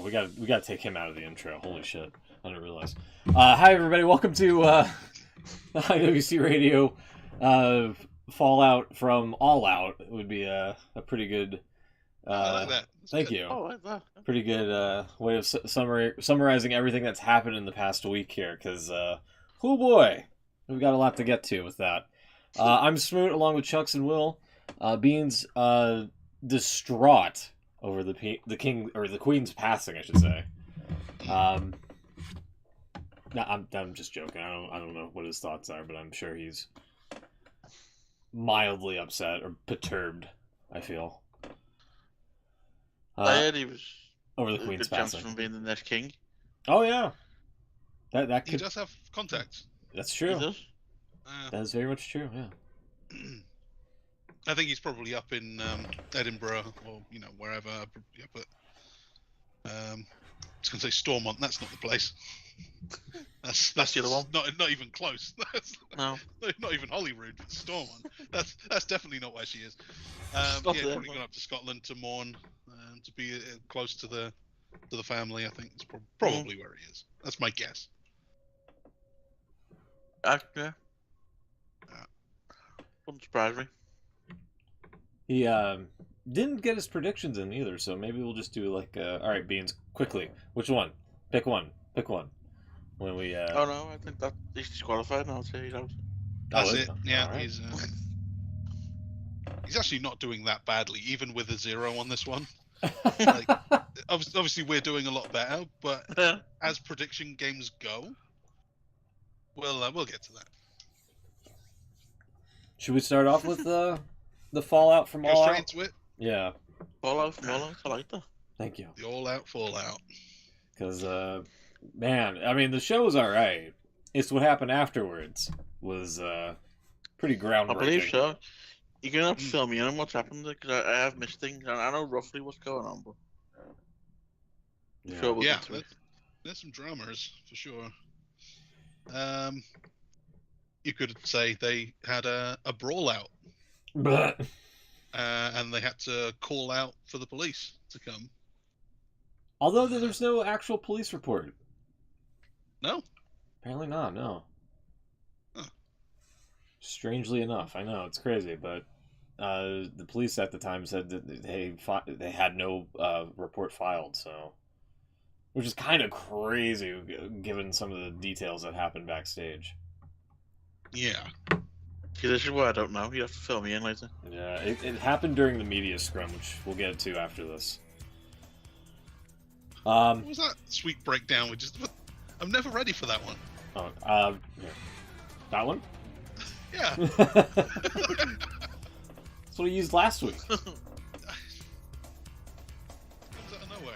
we got to take him out of the intro. Holy shit, I didn't realize. Hi everybody, welcome to the IWC Radio Fallout from All Out. It would be a pretty good. I like that. Thank you. Oh, I like that. Pretty good way of summarizing everything that's happened in the past week here, because oh boy, we've got a lot to get to with that. I'm Smoot along with Chucks and Will. Beans distraught over the king or the queen's passing, I should say. No, I'm just joking. I don't know what his thoughts are, but I'm sure he's mildly upset or perturbed, I feel. I heard he was over the queen's passing from being the next king. Oh yeah, that could. He does have contacts. That's true. He does? That is very much true. Yeah. I think he's probably up in Edinburgh or wherever. Yeah, but I was going to say Stormont. That's not the place. That's the other one. Not even close. No. Not even Holyrood. Stormont. That's definitely not where she is. Probably gone up to Scotland to mourn, to be close to the family. I think it's probably where he is. That's my guess. Yeah. Wouldn't surprise me. He didn't get his predictions in either, so maybe we'll just do like, all right, Beans, quickly. Which one? Pick one. When we. Oh no, I think that he's disqualified now. I'd say he's out. That's it. Yeah, right. He's actually not doing that badly, even with a 0 on this one. Like, obviously, we're doing a lot better, but as prediction games go, we'll get to that. Should we start off with the fallout from All Out? Go straight into it. Yeah. Fallout from All Out. I like that. Thank you. The All Out Fallout. Because man, I mean, the show was all right. It's what happened afterwards was pretty groundbreaking. I believe so. You're gonna have to fill me in on what's happened because I have missed things and I know roughly what's going on, but Yeah. sure we'll Yeah, get to it. there's some dramas for sure. You could say they had a brawl out, But and they had to call out for the police to come. although there's no actual police report. No. Apparently not, no. Huh. Strangely enough, I know, it's crazy, but the police at the time said that they had no report filed, so... Which is kind of crazy, given some of the details that happened backstage. Yeah. See, this is what I don't know. You have to fill me in later. Yeah, it happened during the media scrum, which we'll get to after this. What was that sweet breakdown? I'm never ready for that one. Yeah. That one? Yeah. That's what I used last week. Comes out of nowhere.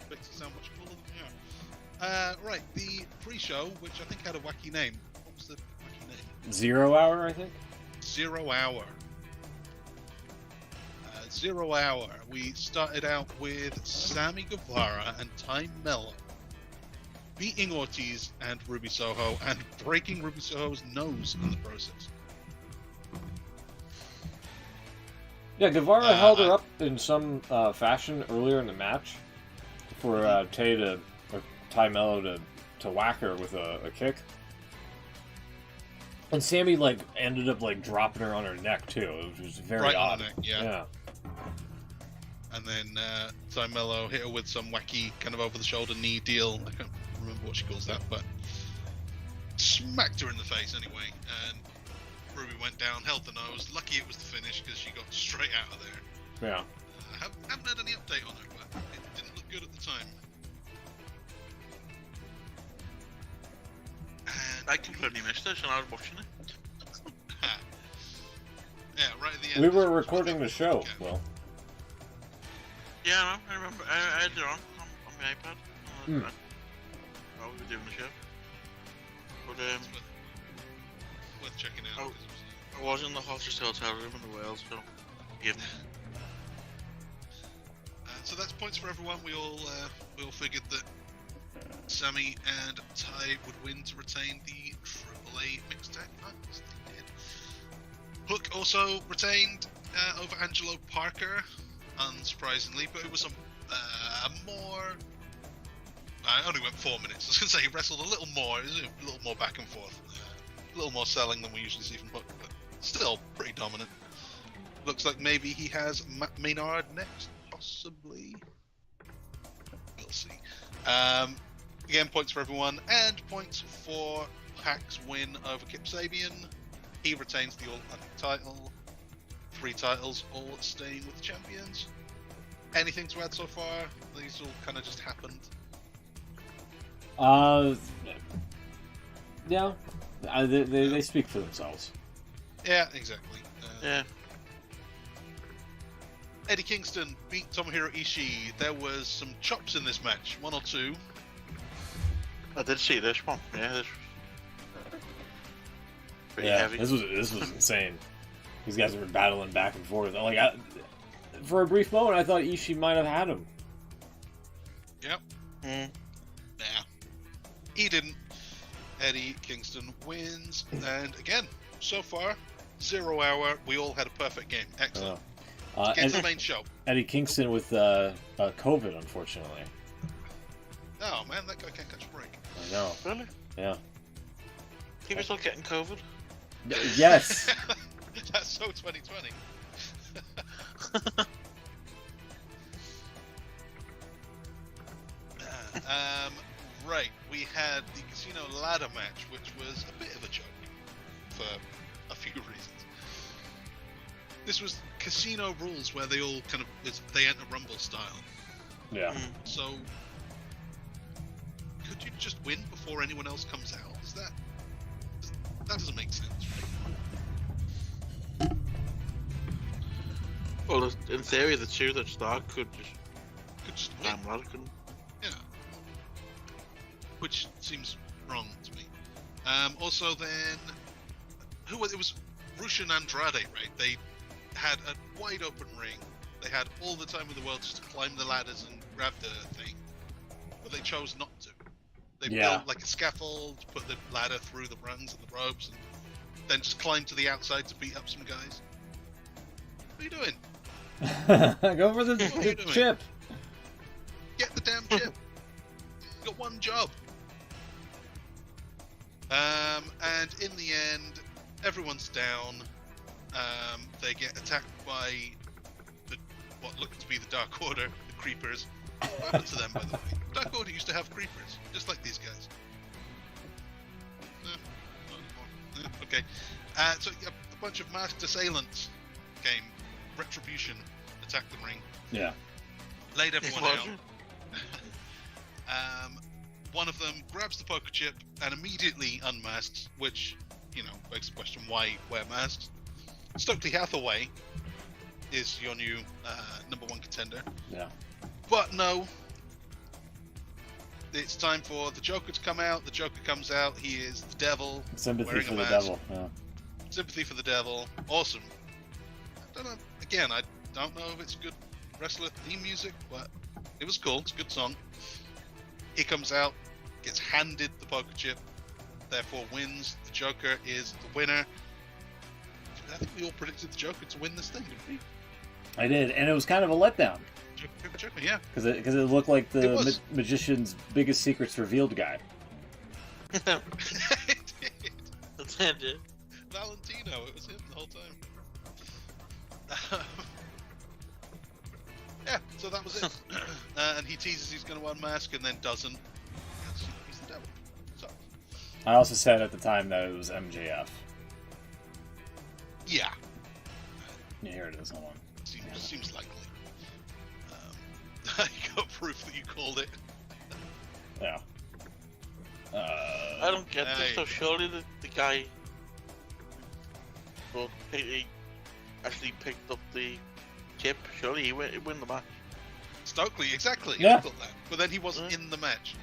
Makes it sound much cooler than we are. Right, the pre-show, which I think had a wacky name. What was the wacky name? 0 hour, I think? 0 Hour. 0 Hour. We started out with Sammy Guevara and Ty Mello beating Ortiz and Ruby Soho and breaking Ruby Soho's nose in the process. Yeah, Guevara held her up in some fashion earlier in the match for Ty Mello to whack her with a kick. And Sammy ended up dropping her on her neck too. It was very right odd. on the neck, yeah. And then Ty Mello hit her with some wacky kind of over the shoulder knee deal. I can't remember what she calls that, but smacked her in the face anyway. And Ruby went down, held the nose. Lucky it was the finish because she got straight out of there. Yeah. Haven't had any update on her, but it didn't look good at the time. And I completely missed this and I was watching it. yeah, right at the end. We were recording the show, Will. Yeah, I remember. I had it on my iPad. While we were doing the show. But worth checking out. I was in the hottest hotel room in the world, so give me. So that's points for everyone. We all figured that Sammy and Ty would win to retain the AAA mixed tag titles. They did. Hook also retained over Angelo Parker, unsurprisingly, but it was some more. I only went 4 minutes. I was going to say he wrestled a little more. It was a little more back and forth. A little more selling than we usually see from Hook, but still pretty dominant. Looks like maybe he has Maynard next, possibly. We'll see. Again, points for everyone, and points for Pac's win over Kip Sabian. He retains the All Out title. 3 titles, all staying with the champions. Anything to add so far? These all kind of just happened. Yeah, they speak for themselves. Yeah, exactly. Yeah. Eddie Kingston beat Tomohiro Ishii. There was some chops in this match, 1 or 2. I did see this one. Yeah, this was pretty Yeah, heavy. this was insane. These guys were battling back and forth. Like, for a brief moment, I thought Ishii might have had him. Yep. Mm. Nah. He didn't. Eddie Kingston wins. And again, so far, 0 hour. We all had a perfect game. Excellent. Get to the main show. Eddie Kingston with COVID, unfortunately. Oh man, that guy can't catch a break. I know. Really? Yeah. He was still getting COVID? Yes. That's so 2020. Right, we had the casino ladder match, which was a bit of a joke for a few reasons. This was casino rules where they all kind of they enter Rumble style. Yeah. So could you just win before anyone else comes out? That doesn't make sense, right? Well, in theory, the 2 that start could just win. Damn right, couldn't. Yeah. Which seems wrong to me. Also, then, who was it? Was Rush and Andrade, right? They had a wide open ring. They had all the time in the world just to climb the ladders and grab the thing, but they chose not to. They built like a scaffold, put the ladder through the rungs and the ropes, and then just climbed to the outside to beat up some guys. What are you doing? Go for the chip. Get the damn chip. You got one job. And in the end, everyone's down. They get attacked by what looked to be the Dark Order, the Creepers. What happened to them, by the way? Dark Order used to have Creepers, just like these guys. Not anymore. Okay. So a bunch of masked assailants came. Retribution attacked the ring. Yeah. Laid everyone out. One of them grabs the poker chip and immediately unmasks, which, begs the question, why wear masks? Stokely Hathaway is your new number 1 contender. Yeah. But no. It's time for the Joker to come out. The Joker comes out. He is the devil. Sympathy for the mask. devil. Yeah. Sympathy for the devil. Awesome. I don't know. Again, I don't know if it's good wrestler theme music, but it was cool. It's a good song. He comes out, gets handed the poker chip, therefore wins. The Joker is the winner. I think we all predicted the Joker to win this thing, didn't we? I did, and it was kind of a letdown. Joker, yeah. Because it looked like the magician's biggest secrets revealed guy. It did. That's it. Valentino, it was him the whole time. Yeah, so that was it. And he teases he's going to unmask and then doesn't. He's the devil. So. I also said at the time that it was MJF. Yeah. Yeah, here it is. Hold on. Seems likely. I got proof that you called it. Yeah. I don't get this, so surely the guy who he actually picked up the chip, surely he win the match. Stokely, exactly. Yeah. I thought that. But then he wasn't in the match.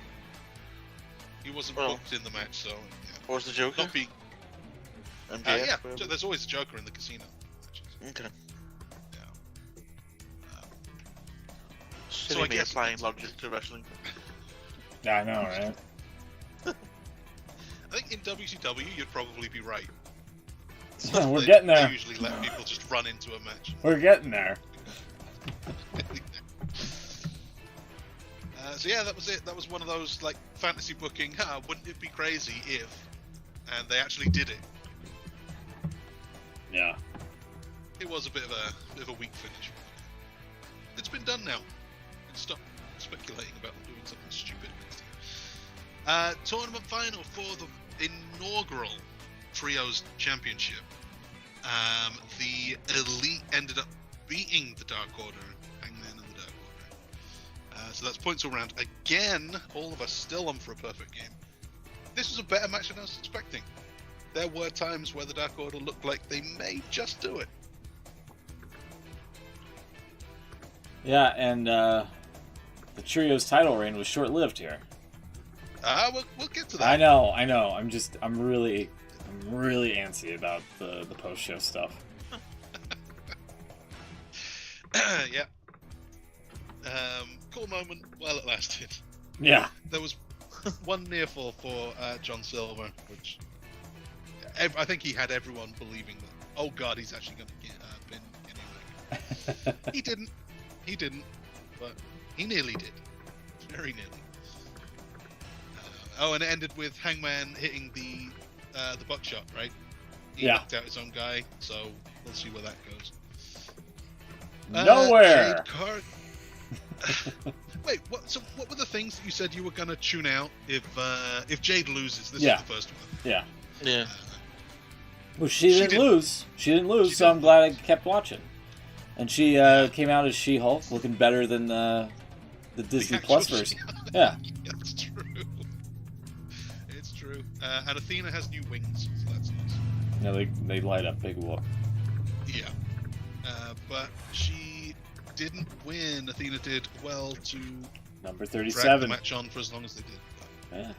He wasn't booked in the match, so... Yeah. Or was the Joker? Not being... MJF, yeah, so there's always a Joker in the casino matches. Okay. Yeah. So I guess applying logic to wrestling. Yeah, I know, right? I think in WCW you'd probably be right. Yeah, we're getting there. They usually let people just run into a match. We're getting there. So yeah, that was it. That was one of those like fantasy booking. Wouldn't it be crazy if? And they actually did it. Yeah. It was a bit of a weak finish. It's been done now. And stop speculating about them doing something stupid. Tournament final for the inaugural Trios Championship. The Elite ended up beating the Dark Order, Hangman and the Dark Order. So that's points all round. Again, all of us still on for a perfect game. This was a better match than I was expecting. There were times where the Dark Order looked like they may just do it. Yeah, and the Trios title reign was short-lived here. We'll get to that. I know. I'm really antsy about the post-show stuff. Yeah. Cool moment while it lasted. Yeah. There was one near fall for John Silver, which I think he had everyone believing that, oh god, he's actually going to get pin Kenny Omega. He didn't, but he nearly did. Very nearly. And it ended with Hangman hitting the buckshot, right? He knocked out his own guy, so we'll see where that goes. Nowhere. Wait, what? So, what were the things that you said you were gonna tune out if Jade loses? This is the first one. Yeah. Yeah. Well, she didn't lose. She didn't lose, so I'm glad I kept watching. And she came out as She-Hulk, looking better than the Disney Plus version. Yeah. That's true. It's true. And Athena has new wings, so that's nice. Yeah, they light up big whoop. Yeah. But she didn't win. Athena did well to number drag 37. the match on for as long as they did. But Yeah.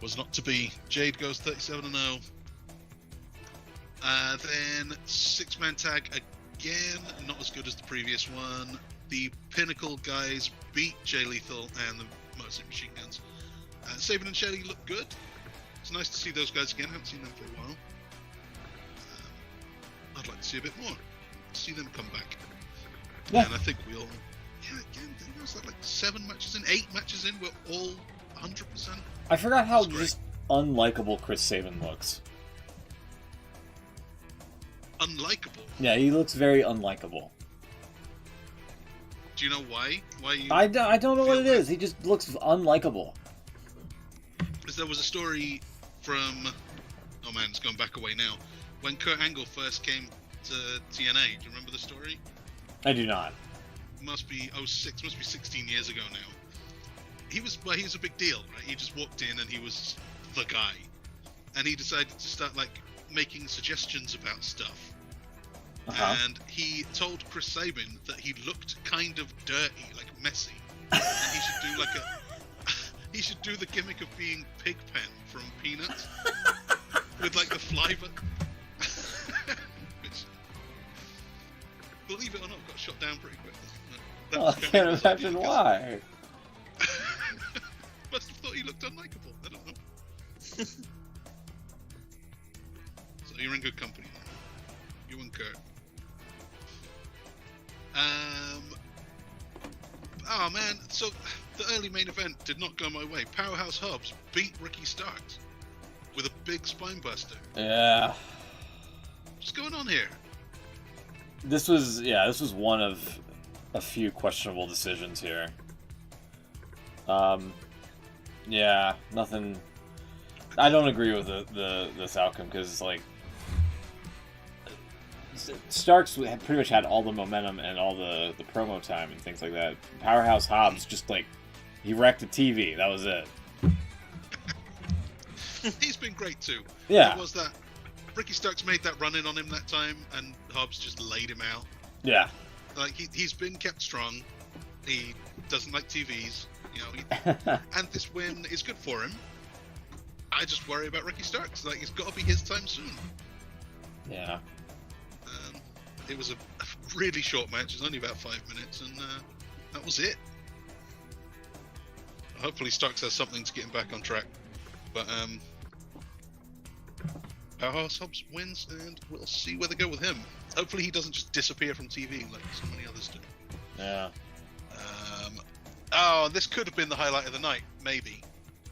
was not to be. Jade goes 37-0. Then six-man tag again, not as good as the previous one. The Pinnacle guys beat Jay Lethal and the Motor City Machine Guns. Sabin and Shelley look good. It's nice to see those guys again. Haven't seen them for a while. I'd like to see a bit more. See them come back. Yeah. And I think we all. Yeah, again, there was like 7 matches in, 8 matches in. We're all 100%. I forgot how just unlikable Chris Sabin looks. Unlikable. Yeah, he looks very unlikable. Do you know why? Why you? I don't know what it is. He just looks unlikable. Because there was a story from. Oh man, it's gone back away now. When Kurt Angle first came to TNA, do you remember the story? I do not. Must be 06, must be 16 years ago now. He was a big deal, right? He just walked in and he was the guy. And he decided to start like making suggestions about stuff. Uh-huh. And he told Chris Sabin that he looked kind of dirty, like messy. And he should do like he should do the gimmick of being Pigpen from Peanuts. With like the fly which, believe it or not, got shot down pretty quickly. Well, I can't imagine why. Must have thought he looked unlikable. I don't know. So you're in good company now. You and Kurt. Oh man, so the early main event did not go my way. Powerhouse Hobbs beat Ricky Starks with a big spine buster. Yeah. What's going on here? This was one of a few questionable decisions here. Yeah, nothing. I don't agree with this outcome because like Starks had pretty much had all the momentum and all the promo time and things like that. Powerhouse Hobbs just like he wrecked the TV. That was it. He's been great too. Yeah. It was that Ricky Starks made that run in on him that time, and Hobbs just laid him out. Yeah. Like he's been kept strong. He doesn't like TVs, you know. And this win is good for him. I just worry about Ricky Starks. Like it's got to be his time soon. Yeah. It was a really short match. It was only about 5 minutes, and that was it. Hopefully Starks has something to get him back on track. But Powerhouse Hobbs wins, and we'll see where they go with him. Hopefully he doesn't just disappear from TV like so many others do. Yeah. Oh, this could have been the highlight of the night, maybe.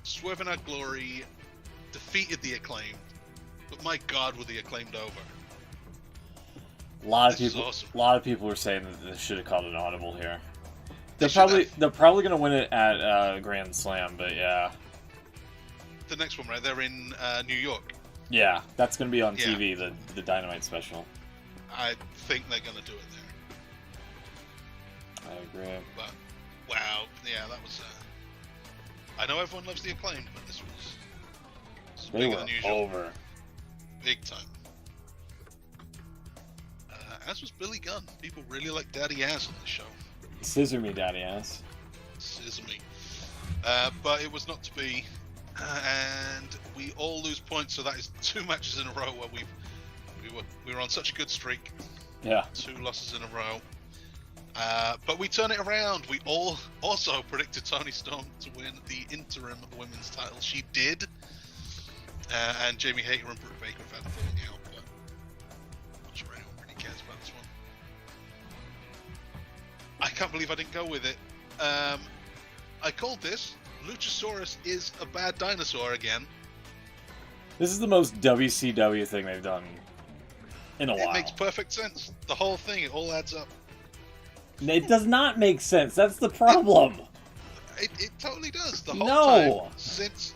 Swerve and Our Glory defeated the Acclaimed, but my God, were the Acclaimed over. A lot of This is people, awesome. a lot of people were saying that they should have called an audible here. They They're probably gonna win it at Grand Slam, but yeah, The next one, right? They're in New York. yeah, that's gonna be on Yeah. TV, the Dynamite special. I think they're going to do it there. I agree. But, wow. Yeah, that was... I know everyone loves the Acclaimed, but this was They bigger were than usual. over. Big time. As was Billy Gunn. People really like Daddy Ass on this show. Scissor me, daddy ass. Scissor me. But it was not to be. And we all lose points, so that is 2 matches in a row where we were on such a good streak. Yeah. 2 losses in a row. But we turn it around. We all also predicted Toni Storm to win the interim women's title. She did. And Jamie Hayter and Britt Baker have had a falling out, but I'm not sure anyone really cares about this one. I can't believe I didn't go with it. I called this. Luchasaurus is a bad dinosaur again. This is the most WCW thing they've done in a It while. makes perfect sense. The whole thing, it all adds up. It does not make sense. That's the problem. It totally does. The whole No. time since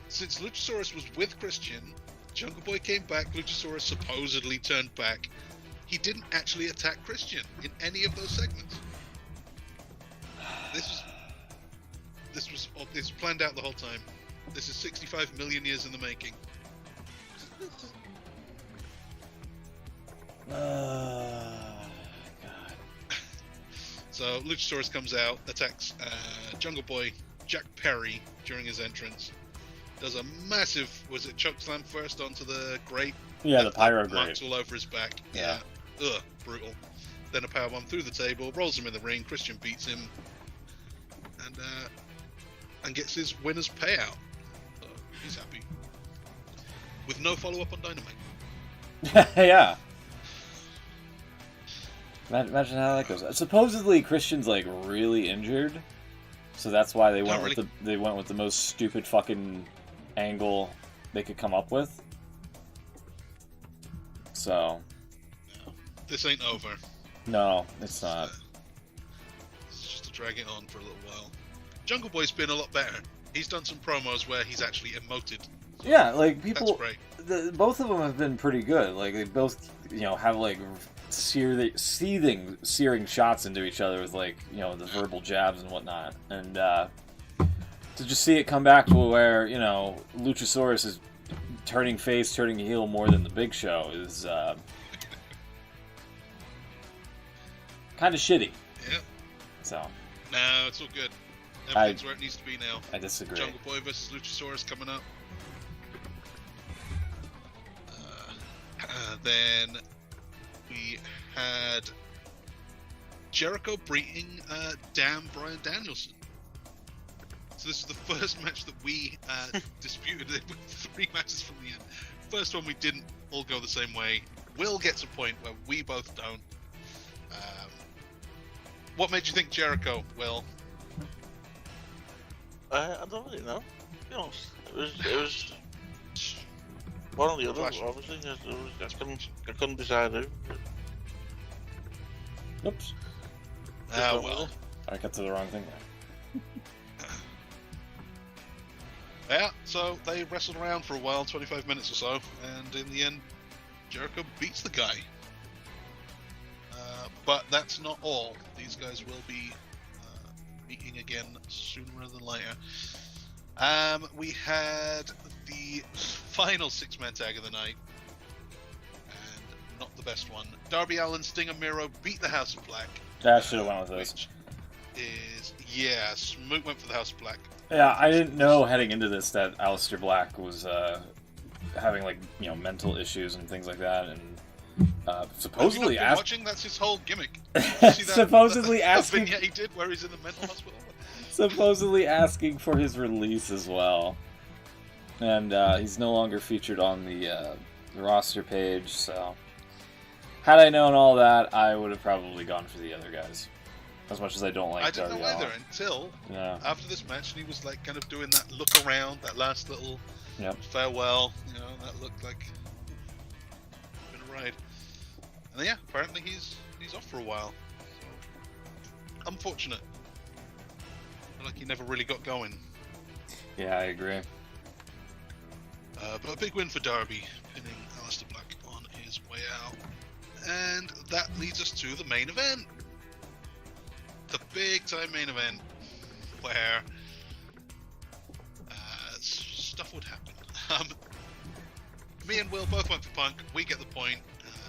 Luchasaurus was with Christian, Jungle Boy came back, Luchasaurus supposedly turned back. He didn't actually attack Christian in any of those segments. This was planned out the whole time. This is 65 million years in the making. God. So Luchasaurus comes out, attacks Jungle Boy, Jack Perry during his entrance. Does a massive, was it chokeslam first onto the grate? Yeah, the pyro Marks grate. all over his back. Yeah. Ugh, brutal. Then a powerbomb through the table, rolls him in the ring. Christian beats him, and gets his winner's payout. So he's happy. With no follow-up on Dynamite. Yeah. Imagine how that goes. Supposedly Christian's like really injured, so that's why they went with the most stupid fucking angle they could come up with. So No, this ain't over. no, it's not. It's just to drag it on for a little while. Jungle Boy's been a lot better. He's done some promos where he's actually emoted. Yeah, like people. That's great. Both of them have been pretty good. Like they both, have like searing shots into each other with like the verbal jabs and whatnot. And to just see it come back to where Luchasaurus is turning face, turning heel more than the Big Show is kind of shitty. Yeah. So No, it's all good. Everything's where it needs to be now. I disagree. Jungle Boy versus Luchasaurus coming up. Then we had Jericho beating damn Bryan Danielson. So this is the first match that we disputed with 3 matches from the end. First one we didn't all go the same way. Will gets a point where we both don't. What made you think Jericho, Will? I don't really know. It was one or the other. Flash. Obviously, I couldn't decide who. Oops, Well. I got to the wrong thing there. Yeah, so they wrestled around for a while, 25 minutes or so, and in the end, Jericho beats the guy. But that's not all. These guys will be meeting again sooner rather than later. We had the final 6-man tag of the night, and not the best one. Darby Allin, Sting, and Miro beat the House of Black. I should have went with this. Which is, yeah, Smoot went for the House of Black. Yeah, I didn't know heading into this that Aleister Black was having like mental issues and things like that, and supposedly watching, that's his whole gimmick. You see that, supposedly that asking vignette he did where he's in the mental hospital. supposedly asking for his release as well, and he's no longer featured on the roster page. So, had I known all that, I would have probably gone for the other guys. As much as I don't like I didn't Darby know either Allin. until Yeah. after this match, and he was like kind of doing that look around, that last little Yep. farewell. You know, that looked like been a ride. And then, yeah, apparently he's off for a while. So, unfortunate. I feel like he never really got going. Yeah, I agree. But a big win for Darby, pinning Aleister Black on his way out. And that leads us to the main event. The big time main event where stuff would happen. Me and Will both went for Punk. We get the point.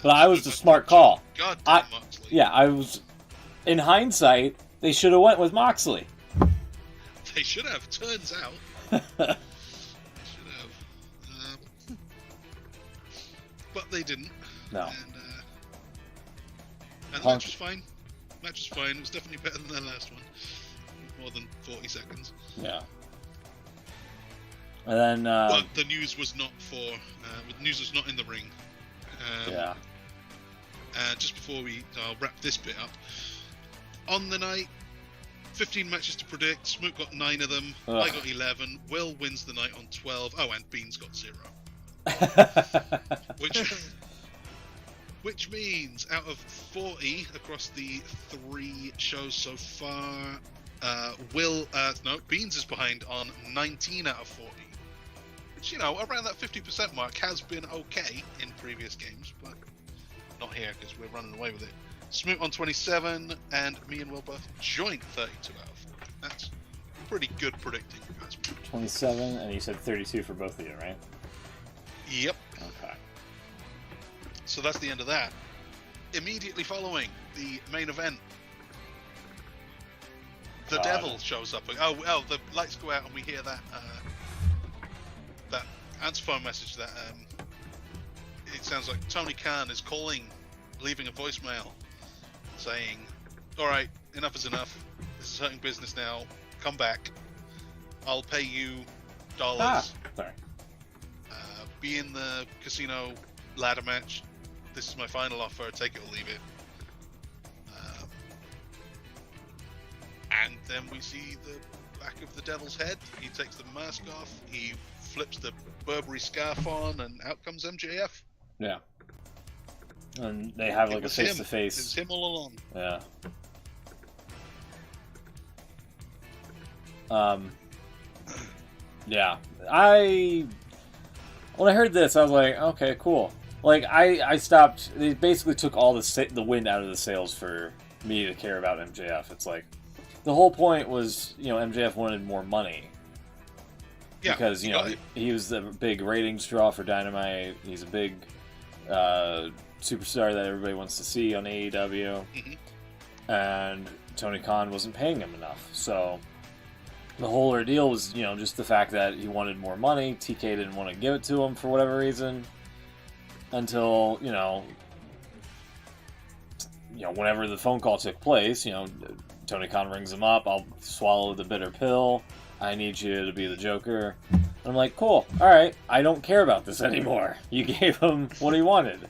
But I was the smart call. God damn Moxley. Yeah, I was. In hindsight, they should have went with Moxley. They should have. Turns out. They should have. But they didn't. No. And the match was fine. Match was fine. It was definitely better than the last one. More than 40 seconds. Yeah. And then. But the news was not for. The news was not in the ring. Yeah. Just before I'll wrap this bit up. On the night, 15 matches to predict. Smoot got 9 of them. Ugh. I got 11. Will wins the night on 12. Oh, and Beans got 0. Which means out of 40 across the 3 shows so far, Beans is behind on 19 out of 40. Which, around that 50% mark has been okay in previous games, but not here because we're running away with it. Smoot on 27, and me and Will both joint 32 out of 40. That's pretty good predicting. 27, and you said 32 for both of you, right? Yep. Okay. So that's the end of that. Immediately following the main event, the Devil shows up. Oh, the lights go out and we hear that that answer phone message that it sounds like Tony Khan is calling, leaving a voicemail saying, "All right, enough is enough. This is hurting business now. Come back. I'll pay you dollars. Sorry. Be in the casino ladder match. This is my final offer. Take it or leave it." And then we see the back of the Devil's head. He takes the mask off. He flips the Burberry scarf on, and out comes MJF. Yeah. And they have like a It was face-to-face. him all along. Yeah. Yeah. When I heard this, I was like, okay, cool. Like, I stopped. They basically took all the wind out of the sails for me to care about MJF. It's like, the whole point was, MJF wanted more money. Yeah, Because, he was the big ratings draw for Dynamite. He's a big superstar that everybody wants to see on AEW. Mm-hmm. And Tony Khan wasn't paying him enough. So the whole ordeal was, just the fact that he wanted more money. TK didn't want to give it to him for whatever reason. Until, whenever the phone call took place, Tony Khan rings him up. I'll swallow the bitter pill. I need you to be the Joker. And I'm like, cool. All right. I don't care about this anymore. You gave him what he wanted.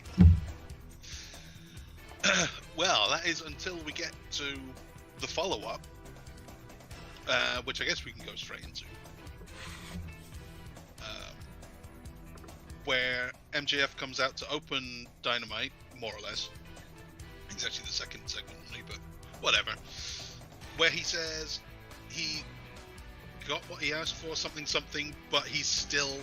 Well, that is until we get to the follow-up, which I guess we can go straight into. Where MJF comes out to open Dynamite, more or less. It's actually the second segment only, but whatever. Where he says he got what he asked for, something, but he's still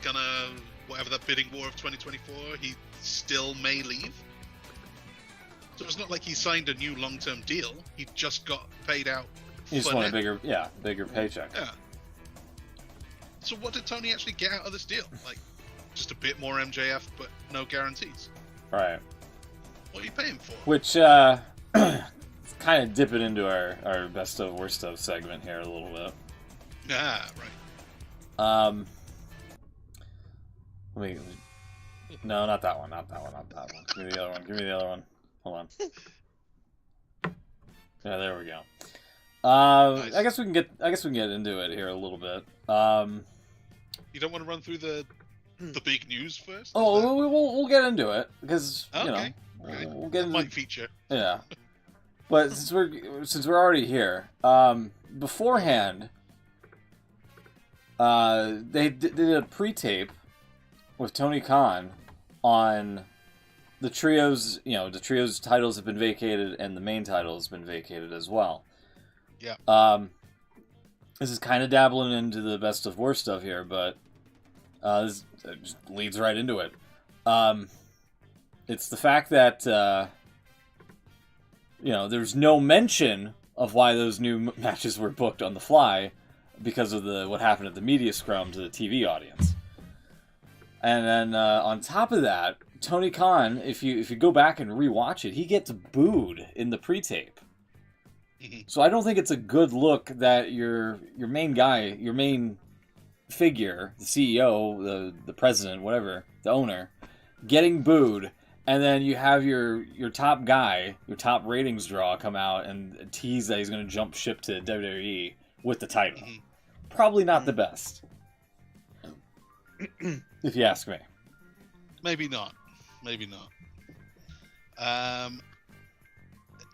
gonna, whatever that bidding war of 2024, he still may leave. So it's not like he signed a new long-term deal. He just got paid out. He just wanted a bigger paycheck. Yeah. So what did Tony actually get out of this deal? Like, just a bit more MJF, but no guarantees. Right. What are you paying for? Which, kind of dipping into our best of worst of segment here a little bit. Ah, right. No, not that one. Give me the other one. Hold on. Yeah, there we go. Nice. I guess we can get into it here a little bit. You don't want to run through the big news first? Oh, we'll get into it because okay. we'll get into might feature. Yeah. But since we're already here, beforehand, they did a pre-tape with Tony Khan on the trios. You know, the trios titles have been vacated, and the main title has been vacated as well. Yeah. This is kind of dabbling into the best of worst stuff here, but this just leads right into it. It's the fact that there's no mention of why those new matches were booked on the fly because of what happened at the media scrum to the TV audience. And then on top of that, Tony Khan, if you go back and rewatch it, he gets booed in the pre-tape. So I don't think it's a good look that your main guy, your main figure, the CEO, the president, whatever, the owner, getting booed, and then you have your top guy, your top ratings draw, come out and tease that he's going to jump ship to WWE with the title. Probably not the best, if you ask me. Maybe not.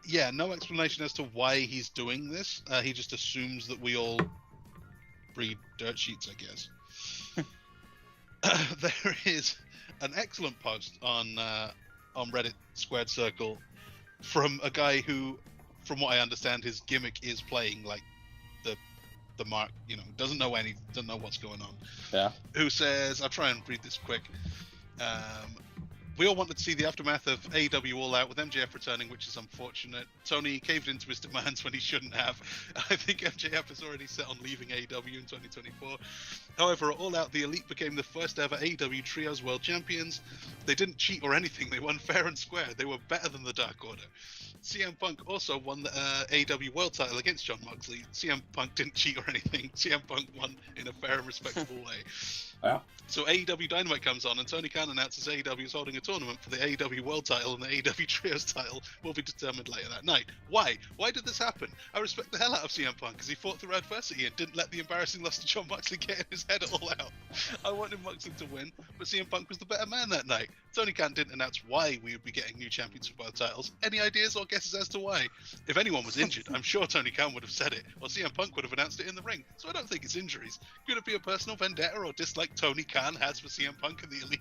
Yeah, no explanation as to why he's doing this. He just assumes that we all breed dirt sheets, I guess. There is an excellent post on Reddit Squared Circle from a guy who, from what I understand, his gimmick is playing like the mark, doesn't know what's going on. Yeah. Who says, I'll try and read this quick. We all wanted to see the aftermath of AEW All Out with MJF returning, which is unfortunate. Tony caved into his demands when he shouldn't have. I think MJF is already set on leaving AEW in 2024. However, at All Out, the Elite became the first ever AEW Trios World Champions. They didn't cheat or anything. They won fair and square. They were better than the Dark Order. CM Punk also won the AEW World title against Jon Moxley. CM Punk didn't cheat or anything. CM Punk won in a fair and respectable way. Yeah. So AEW Dynamite comes on, and Tony Khan announces AEW is holding a tournament for the AEW World title, and the AEW Trios title will be determined later that night. Why? Why did this happen? I respect the hell out of CM Punk, because he fought through adversity and didn't let the embarrassing loss to Jon Moxley get in his head at All Out. I wanted Moxley to win, but CM Punk was the better man that night. Tony Khan didn't announce why we would be getting new champions for both titles. Any ideas or guesses as to why? If anyone was injured, I'm sure Tony Khan would have said it, or CM Punk would have announced it in the ring. So I don't think it's injuries. Could it be a personal vendetta or dislike Tony Khan has for CM Punk and the Elite?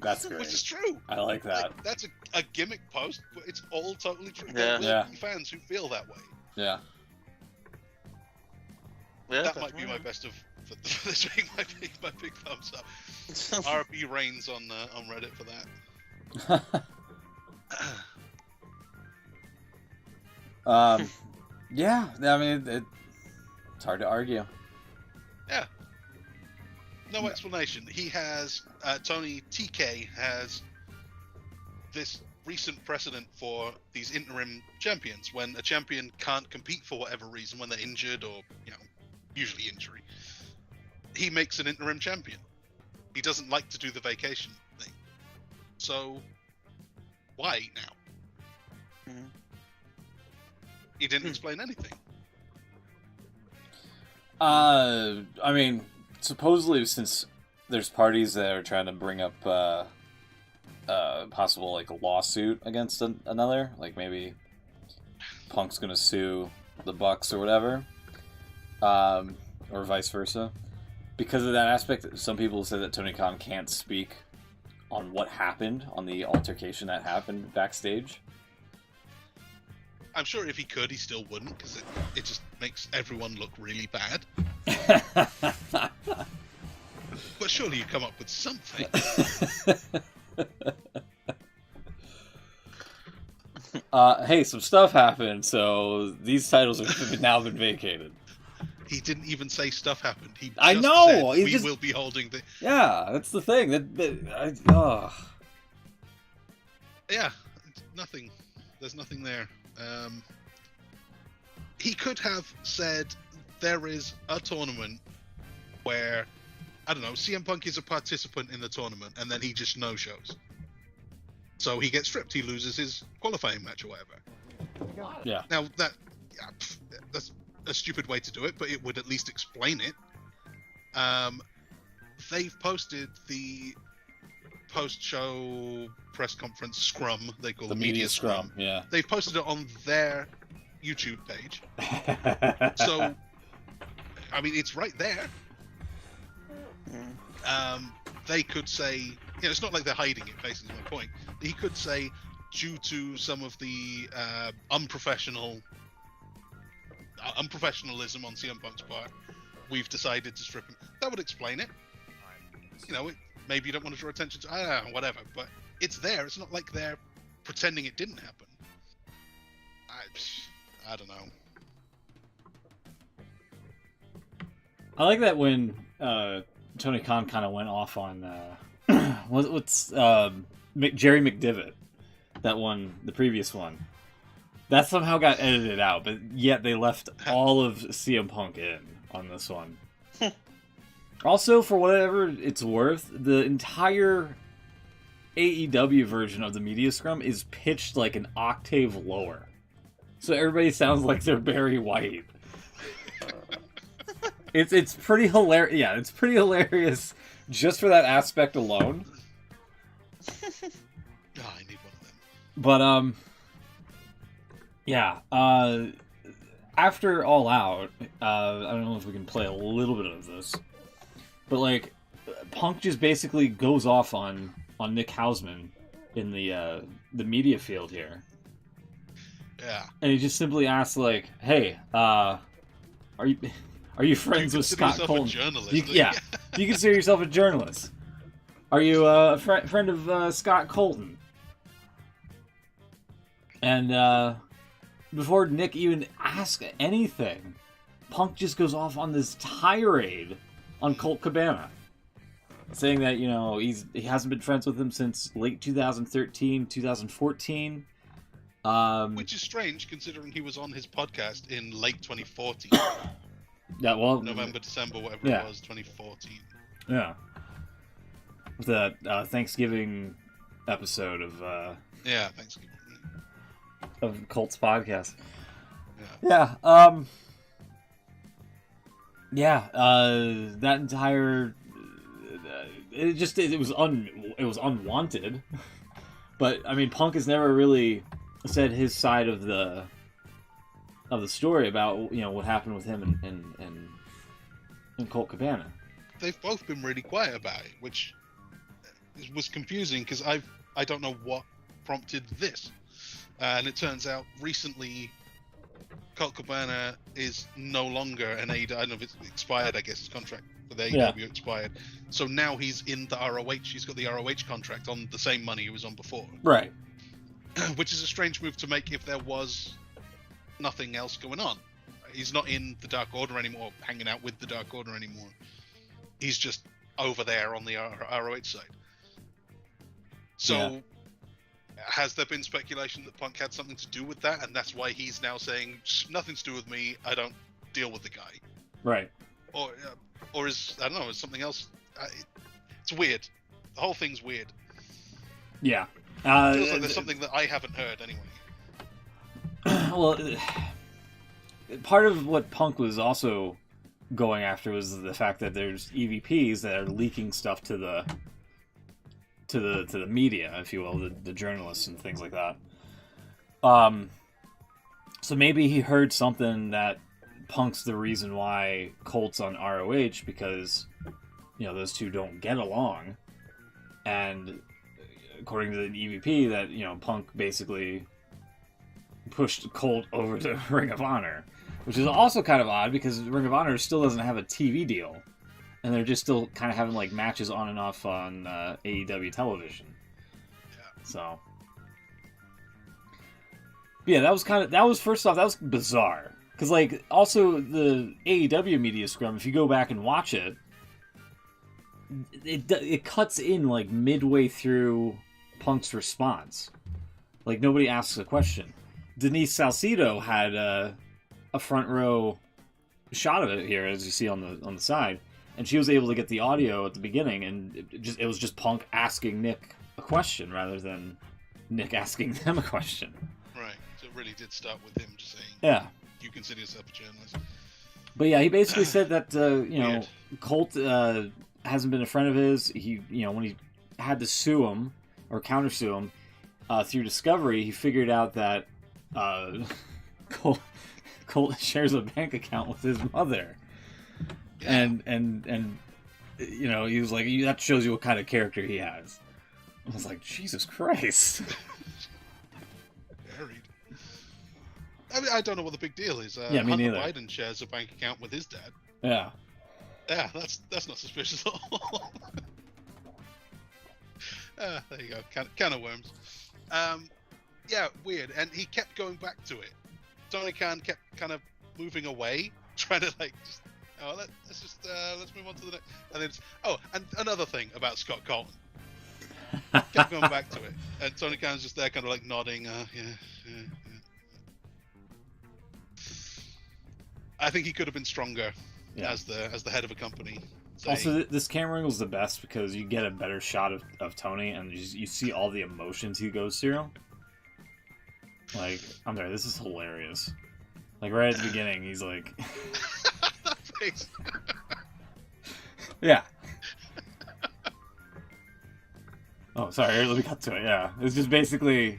That's great. Which is true. I like that. That's a gimmick post, but it's all totally true. Yeah. There will be fans who feel that way. Yeah. That might be my best of for this week. My big thumbs up. RB reigns on Reddit for that. Yeah. I mean, it's hard to argue. Yeah. No explanation. He has Tony TK has this recent precedent for these interim champions. When a champion can't compete for whatever reason, when they're injured or usually injury, he makes an interim champion. He doesn't like to do the vacation thing. So why now? He didn't explain anything. I mean, supposedly since there's parties that are trying to bring up possible like a lawsuit against another, like maybe Punk's gonna sue the Bucks or whatever, or vice versa. Because of that aspect, some people say that Tony Khan can't speak on what happened, on the altercation that happened backstage. I'm sure if he could, he still wouldn't, because it just makes everyone look really bad. But surely you come up with something. Hey, some stuff happened, so these titles have now been vacated. He didn't even say stuff happened. He just I know. said, we will be holding the. Yeah, that's the thing. Yeah, nothing. There's nothing there. He could have said there is a tournament where, I don't know, CM Punk is a participant in the tournament, and then he just no-shows. So he gets stripped. He loses his qualifying match or whatever. Yeah. Now that's a stupid way to do it, but it would at least explain it. They've posted the post-show press conference scrum, they call The it media scrum, yeah. They've posted it on their YouTube page. So, I mean, it's right there. They could say, it's not like they're hiding it, basically, is my point. He could say, due to some of the unprofessionalism on CM Punk's part, we've decided to strip him. That would explain it. Maybe you don't want to draw attention to, I don't know, whatever, but it's there. It's not like they're pretending it didn't happen. I don't know. I like that when Tony Khan kind of went off on what's Jerry McDivitt, that one, the previous one. That somehow got edited out, but yet they left all of CM Punk in on this one. Also, for whatever it's worth, the entire AEW version of the media scrum is pitched like an octave lower. So everybody sounds like they're Barry White. It's pretty hilarious. Yeah, it's pretty hilarious just for that aspect alone. I need one of them. But yeah. After All Out, I don't know if we can play a little bit of this, but like Punk just basically goes off on Nick Hausman in the media field here. Yeah. And he just simply asks, like, "Hey, are you friends with Scott Colton?" A journalist, Yeah, do you consider yourself a journalist? Are you a friend of Scott Colton? And before Nick even asks anything, Punk just goes off on this tirade on Colt Cabana, saying that he hasn't been friends with him since late 2013, 2014. Which is strange, considering he was on his podcast in late 2014. Yeah, well, November, December, whatever yeah. it was, 2014. Yeah. With the Thanksgiving episode of Yeah, Thanksgiving. of Colt's podcast. Yeah. That entire it was unwanted. But I mean, Punk has never really said his side of the story about what happened with him and Colt Cabana. They've both been really quiet about it, which was confusing because I don't know what prompted this. And it turns out recently Colt Cabana is no longer an AEW. I don't know if it's expired, I guess his contract with AEW expired. So now he's in the ROH. He's got the ROH contract on the same money he was on before. Right. Which is a strange move to make if there was nothing else going on. He's not in the Dark Order anymore, hanging out with the Dark Order anymore. He's just over there on the ROH side. So, has there been speculation that Punk had something to do with that, and that's why he's now saying, nothing to do with me, I don't deal with the guy? Right. Or is, I don't know, is something else? It's weird. The whole thing's weird. Yeah. It feels like there's something that I haven't heard anyway. Well, part of what Punk was also going after was the fact that there's EVPs that are leaking stuff to the media, if you will, the journalists and things like that. So maybe he heard something that Punk's the reason why Colt's on ROH, because those two don't get along, and according to the EVP, that Punk basically pushed Colt over to Ring of Honor, which is also kind of odd because Ring of Honor still doesn't have a TV deal, and they're just still kind of having like matches on and off on AEW television. Yeah. So, yeah, that was first off, that was bizarre because like also the AEW media scrum, if you go back and watch it, it cuts in like midway through Punk's response. Like nobody asks a question. Denise Salcido had a front row shot of it here, as you see on the side, and she was able to get the audio at the beginning, and it was just Punk asking Nick a question rather than Nick asking them a question. Right. So it really did start with him just saying, "Yeah, you consider yourself a journalist." But yeah, he basically said that Weird. Colt hasn't been a friend of his. He when he had to sue him or countersue him through discovery, he figured out that Colt shares a bank account with his mother, and you know, he was like, that shows you what kind of character he has. I was like, Jesus Christ. Married. I mean, I don't know what the big deal is. Yeah, me Hunter neither. Biden shares a bank account with his dad. Yeah. Yeah, that's not suspicious at all. There you go, can of worms. Yeah, weird. And he kept going back to it. Tony Khan kept kind of moving away, trying to like just let's move on to the next. And then and another thing about Scott Colton. Kept going back to it, and Tony Khan's just there, kind of like nodding. Yeah. I think he could have been stronger as the head of a company. Also, this camera angle is the best because you get a better shot of Tony, and you see all the emotions he goes through. Like, I'm sorry, this is hilarious. Like, right at the beginning, he's like... Yeah. Oh, sorry, let me cut to it, yeah. It's just basically...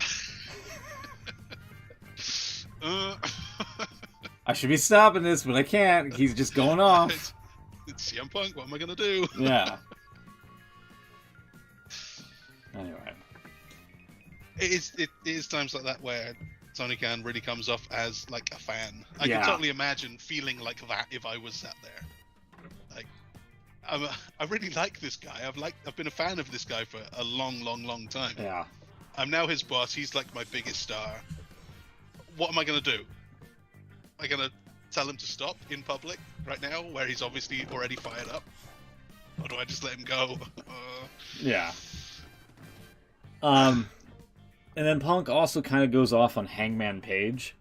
I should be stopping this, but I can't. He's just going off. It's CM Punk, what am I going to do? Yeah. Anyway. It is times like that where Tony Khan really comes off as like a fan. I can totally imagine feeling like that if I was sat there. Like, I really like this guy. I've been a fan of this guy for a long time. Yeah. I'm now his boss. He's like my biggest star. What am I gonna do? Am I gonna tell him to stop in public right now, where he's obviously already fired up, or do I just let him go? Yeah. And then Punk also kind of goes off on Hangman Page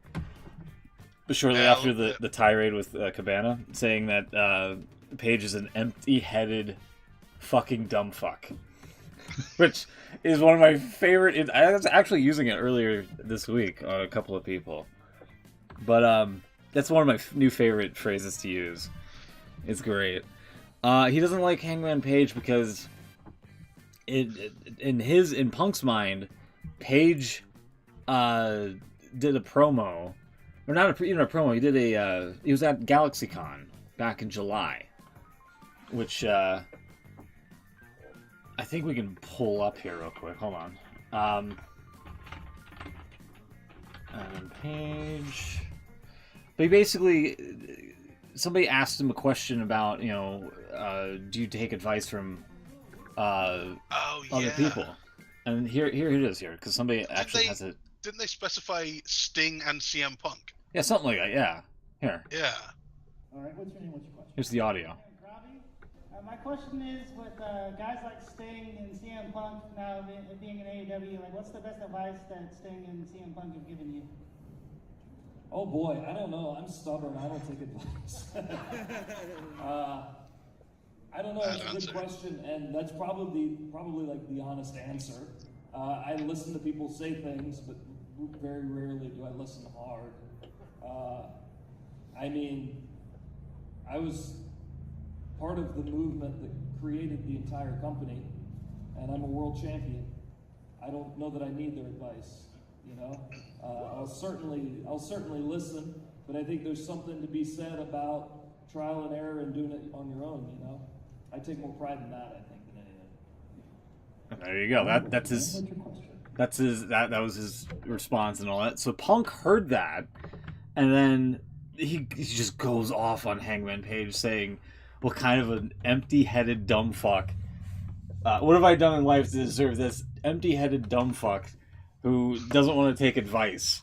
shortly after the tirade with Cabana, saying that Page is an empty-headed fucking dumb fuck. Which is one of my favorite... I was actually using it earlier this week on a couple of people. But that's one of my new favorite phrases to use. It's great. He doesn't like Hangman Page because in Punk's mind, Page did a promo, or not even a promo. He did he was at GalaxyCon back in July, which I think we can pull up here real quick. Hold on. And Page, but he basically, somebody asked him a question about, you know, do you take advice from other people? And here it is here, because somebody actually has it. Didn't they specify Sting and CM Punk? Yeah, something like that, yeah. Here. Yeah. All right, what's your name? What's your question? Here's the audio. My question is, with guys like Sting and CM Punk now being in AEW, like, what's the best advice that Sting and CM Punk have given you? Oh boy, I don't know. I'm stubborn. I don't take advice. I don't know. It's a good question, and that's probably like the honest answer. I listen to people say things, but very rarely do I listen hard. I mean, I was part of the movement that created the entire company, and I'm a world champion. I don't know that I need their advice. You know, I'll certainly listen, but I think there's something to be said about trial and error and doing it on your own. You know, I take more pride in that, I think, than anything. There you go. That was his response and all that. So Punk heard that, and then he just goes off on Hangman Page, saying, "What kind of an empty-headed dumb fuck? What have I done in life to deserve this empty-headed dumb fuck who doesn't want to take advice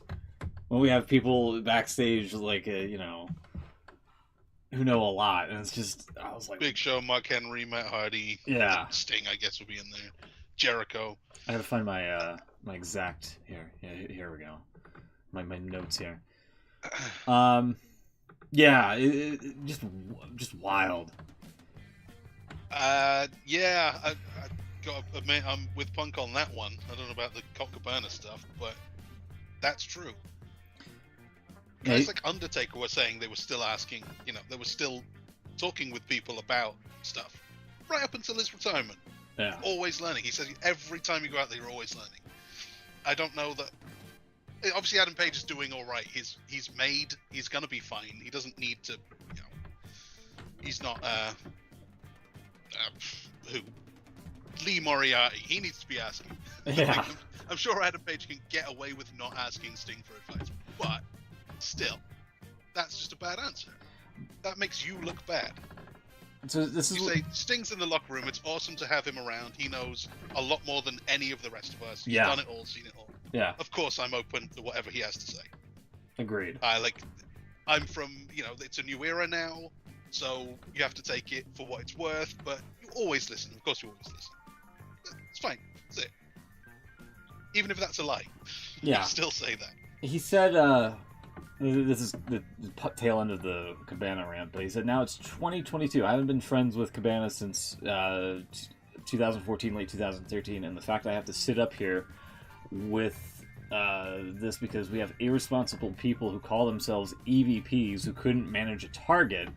when we have people backstage like you know, who know a lot?" And it's just, I was like, Big Show, Mark Henry, Matt Hardy, yeah, Sting, I guess, will be in there. Jericho. I gotta find my my exact here. Yeah, here we go. My notes here. Yeah, just wild. Yeah, I got to admit, I'm with Punk on that one. I don't know about the Colt Cabana stuff, but that's true. Guys like Undertaker were saying they were still asking, you know, they were still talking with people about stuff right up until his retirement. Yeah. Always learning. He says every time you go out there, you're always learning. I don't know that. Obviously, Adam Page is doing all right. He's made. He's gonna be fine. He doesn't need to. He's not. Who? Lee Moriarty. He needs to be asking. Yeah. I'm sure Adam Page can get away with not asking Sting for advice, but still, that's just a bad answer. That makes you look bad. So this is You say Sting's in the locker room. It's awesome to have him around. He knows a lot more than any of the rest of us. He's done it all, seen it all. Yeah. Of course, I'm open to whatever he has to say. Agreed. I'm from, it's a new era now, so you have to take it for what it's worth. But you always listen. Of course, you always listen. It's fine. That's it. Even if that's a lie, Yeah. you still say that. He said, this is the tail end of the Cabana rant, but he said, now it's 2022. I haven't been friends with Cabana since 2014, late 2013, and the fact I have to sit up here with this because we have irresponsible people who call themselves EVPs who couldn't manage a target,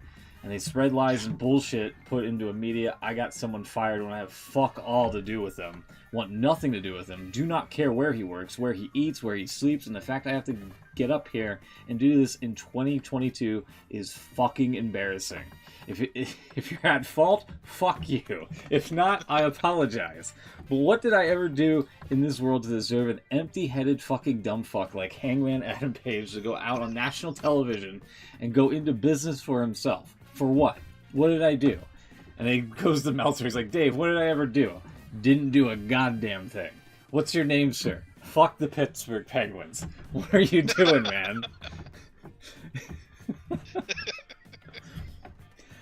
and they spread lies and bullshit put into a media. I got someone fired when I have fuck all to do with them. Want nothing to do with him. Do not care where he works, where he eats, where he sleeps, and the fact I have to get up here and do this in 2022 is fucking embarrassing. If you're at fault, fuck you. If not, I apologize. But what did I ever do in this world to deserve an empty-headed fucking dumb fuck like Hangman Adam Page to go out on national television and go into business for himself? For what? What did I do? And then he goes to Meltzer. He's like, Dave, what did I ever do? Didn't do a goddamn thing. What's your name, sir? Fuck the Pittsburgh Penguins. What are you doing, man?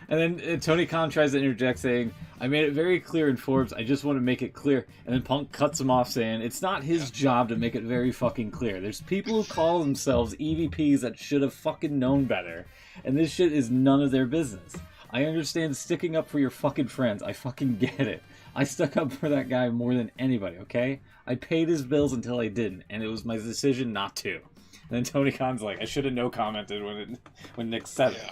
And then Tony Khan tries to interject saying, I made it very clear in Forbes, I just want to make it clear. And then Punk cuts him off saying, it's not his job to make it very fucking clear. There's people who call themselves EVPs that should have fucking known better. And this shit is none of their business. I understand sticking up for your fucking friends. I fucking get it. I stuck up for that guy more than anybody, okay? I paid his bills until I didn't, and it was my decision not to. And then Tony Khan's like, I should have no commented when Nick said it.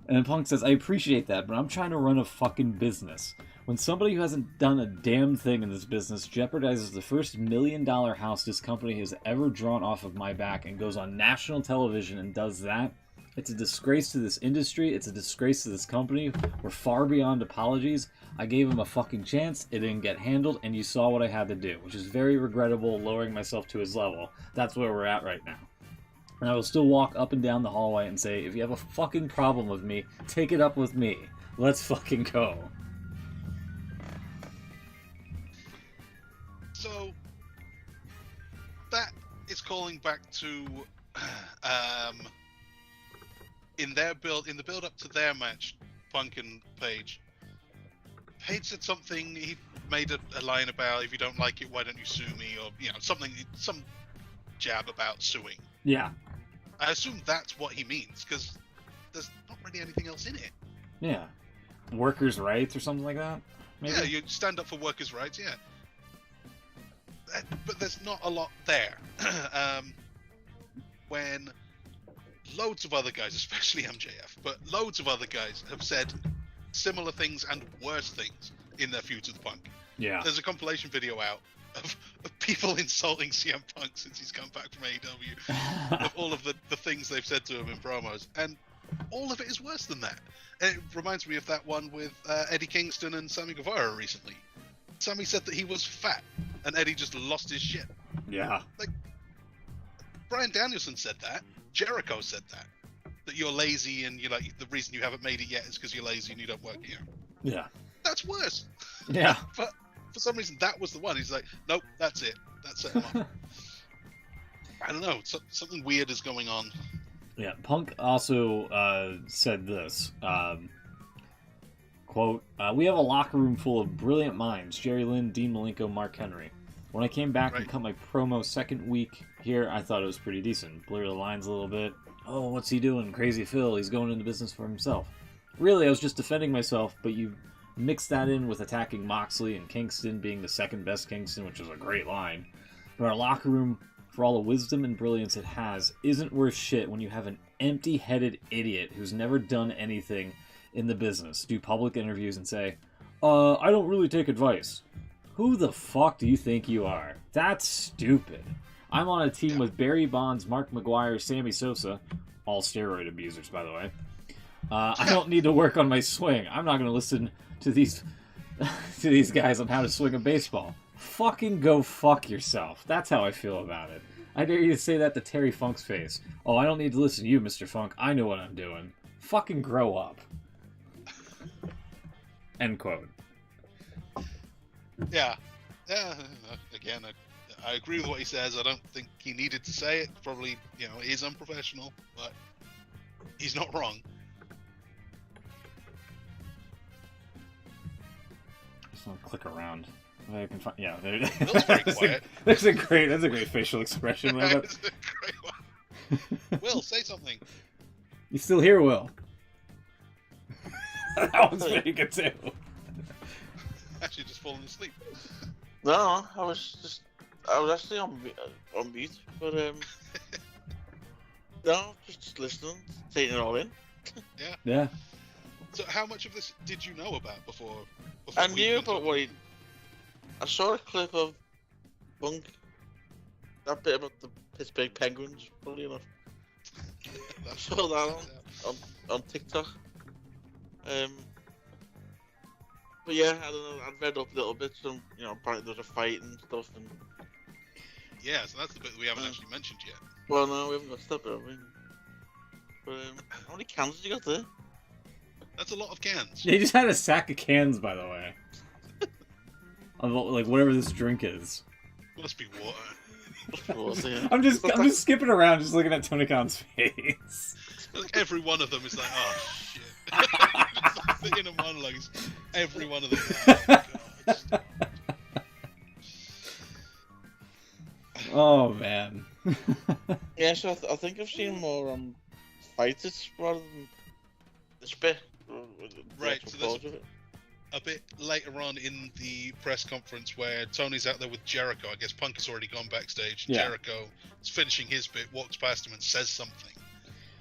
And then Punk says, I appreciate that, but I'm trying to run a fucking business. When somebody who hasn't done a damn thing in this business jeopardizes the first $1 million house this company has ever drawn off of my back and goes on national television and does that, it's a disgrace to this industry. It's a disgrace to this company. We're far beyond apologies. I gave him a fucking chance. It didn't get handled, and you saw what I had to do, which is very regrettable, lowering myself to his level. That's where we're at right now. And I will still walk up and down the hallway and say, if you have a fucking problem with me, take it up with me. Let's fucking go. So, that is calling back to, in the build up to their match, Punk and Page. Page said something, he made a line about, if you don't like it, why don't you sue me, or, some jab about suing. Yeah. I assume that's what he means, because there's not really anything else in it. Yeah. Workers' rights or something like that? Maybe? Yeah, you stand up for workers' rights, yeah. But there's not a lot there. When loads of other guys, especially MJF, but loads of other guys have said similar things and worse things in their feuds with Punk. Yeah. There's a compilation video out of people insulting CM Punk since he's come back from AEW, of all of the things they've said to him in promos, and all of it is worse than that. And it reminds me of that one with Eddie Kingston and Sammy Guevara recently. Sammy said that he was fat, and Eddie just lost his shit. Yeah. Like, Bryan Danielson said that. Jericho said that you're lazy, and you're like, the reason you haven't made it yet is because you're lazy and you don't work here. Yeah. That's worse. Yeah. But for some reason, that was the one. He's like, nope, that's it. That set him up. I don't know. Something weird is going on. Yeah. Punk also said this. Quote, we have a locker room full of brilliant minds. Jerry Lynn, Dean Malenko, Mark Henry. When I came back and cut my promo second week here, I thought it was pretty decent. Blur the lines a little bit. Oh, what's he doing? Crazy Phil. He's going into business for himself. Really, I was just defending myself, but you mix that in with attacking Moxley and Kingston being the second best Kingston, which is a great line. But our locker room, for all the wisdom and brilliance it has, isn't worth shit when you have an empty-headed idiot who's never done anything in the business do public interviews and say, I don't really take advice. Who the fuck do you think you are? That's stupid. I'm on a team with Barry Bonds, Mark McGuire, Sammy Sosa, all steroid abusers, by the way. I don't need to work on my swing. I'm not going to listen to these guys on how to swing a baseball. Fucking go fuck yourself. That's how I feel about it. I dare you to say that to Terry Funk's face. Oh, I don't need to listen to you, Mr. Funk. I know what I'm doing. Fucking grow up. End quote. Yeah. Again, I agree with what he says. I don't think he needed to say it. Probably, it is unprofessional, but he's not wrong. Just want to click around. If I can find, yeah, Will's very quiet. That's a great facial expression. That's a great one. Will, say something. You still here, Will? That was pretty good too. Actually, just falling asleep. No, I was actually on mute, but no, just listening, taking it all in. Yeah. So, how much of this did you know about before I we knew went about up? what I saw a clip of Punk. That bit about the Pittsburgh Penguins, funny enough. I saw that on TikTok. But yeah, I don't know. I'd read up a little bit. Some, apparently there was a fight and stuff. And Yeah, so that's the bit that we haven't actually mentioned yet. well, no, we haven't got stuff, have we? But how many cans did you got there? That's a lot of cans. They just had a sack of cans, by the way. Of, like, whatever this drink is. Must be water. I'm just skipping around, just looking at Tony Khan's face. Like every one of them is like, oh shit. Just like the inner monologues. Every one of them. Is like, oh, God. Oh man. Yeah, so I think I've seen more fighters rather than this bit. Right, so there's a bit later on in the press conference where Tony's out there with Jericho. I guess Punk has already gone backstage. Yeah. Jericho is finishing his bit, walks past him and says something.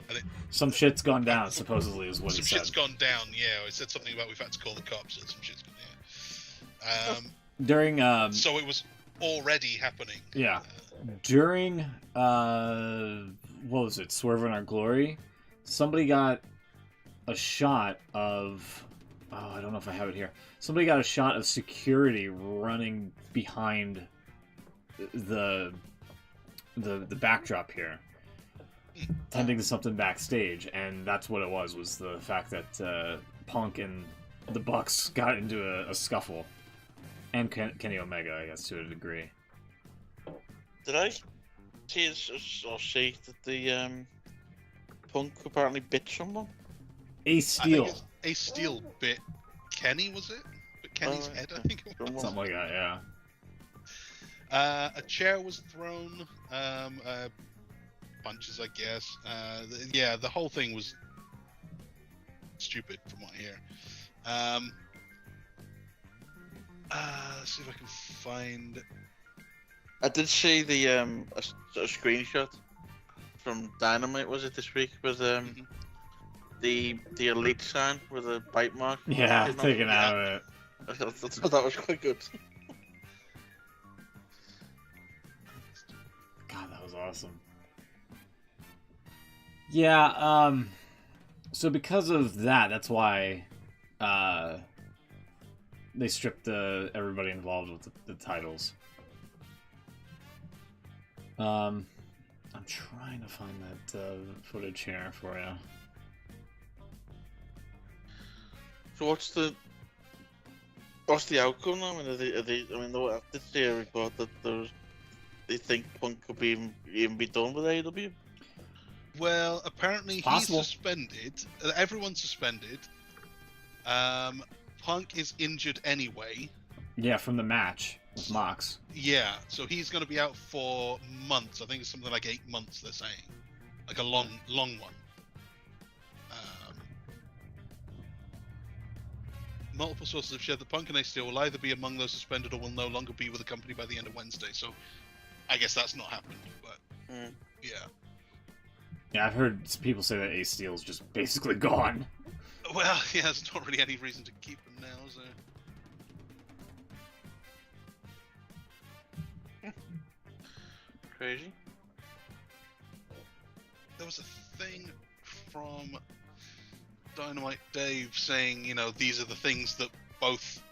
And Some shit's gone down, supposedly, is what he some said. shit's gone down, yeah. He said something about we've had to call the cops or some shit's gone down. During So it was already happening. yeah. During what was it, Swerve in Our Glory? Somebody got a shot of I don't know if I have it here. Somebody got a shot of security running behind the backdrop here, tending to something backstage, and that's what it was the fact that Punk and the Bucks got into a scuffle, and Kenny Omega, I guess, to a degree. Did I see that the Punk apparently bit someone? Ace Steel. I think it's Ace Steel bit Kenny, was it? But Kenny's head, I think it was. Something like that, yeah. A chair was thrown. Punches, I guess. Yeah, the whole thing was stupid from what I hear. Let's see if I can find. I did see the a screenshot from Dynamite, was it this week? Was the Elite sign with a bite mark? Yeah, taken out of it. I thought that was quite good. God, that was awesome. Yeah, so because of that, that's why they stripped everybody involved with the titles. I'm trying to find that footage here for you. So what's the outcome now? I I did see a report that they think Punk could even be done with AEW. Well, apparently he's possible. suspended. Everyone's suspended. Punk is injured anyway. Yeah, from the match with Mox. Yeah, so he's going to be out for months. I think it's something like 8 months, they're saying. Like a long one. Multiple sources have shared that Punk and Ace Steel will either be among those suspended or will no longer be with the company by the end of Wednesday. So I guess that's not happened, but yeah. Yeah, I've heard people say that Ace Steel's just basically gone. Well, yeah, there's not really any reason to keep him now, is there? Crazy. There was a thing from Dynamite Dave saying, you know, these are the things that both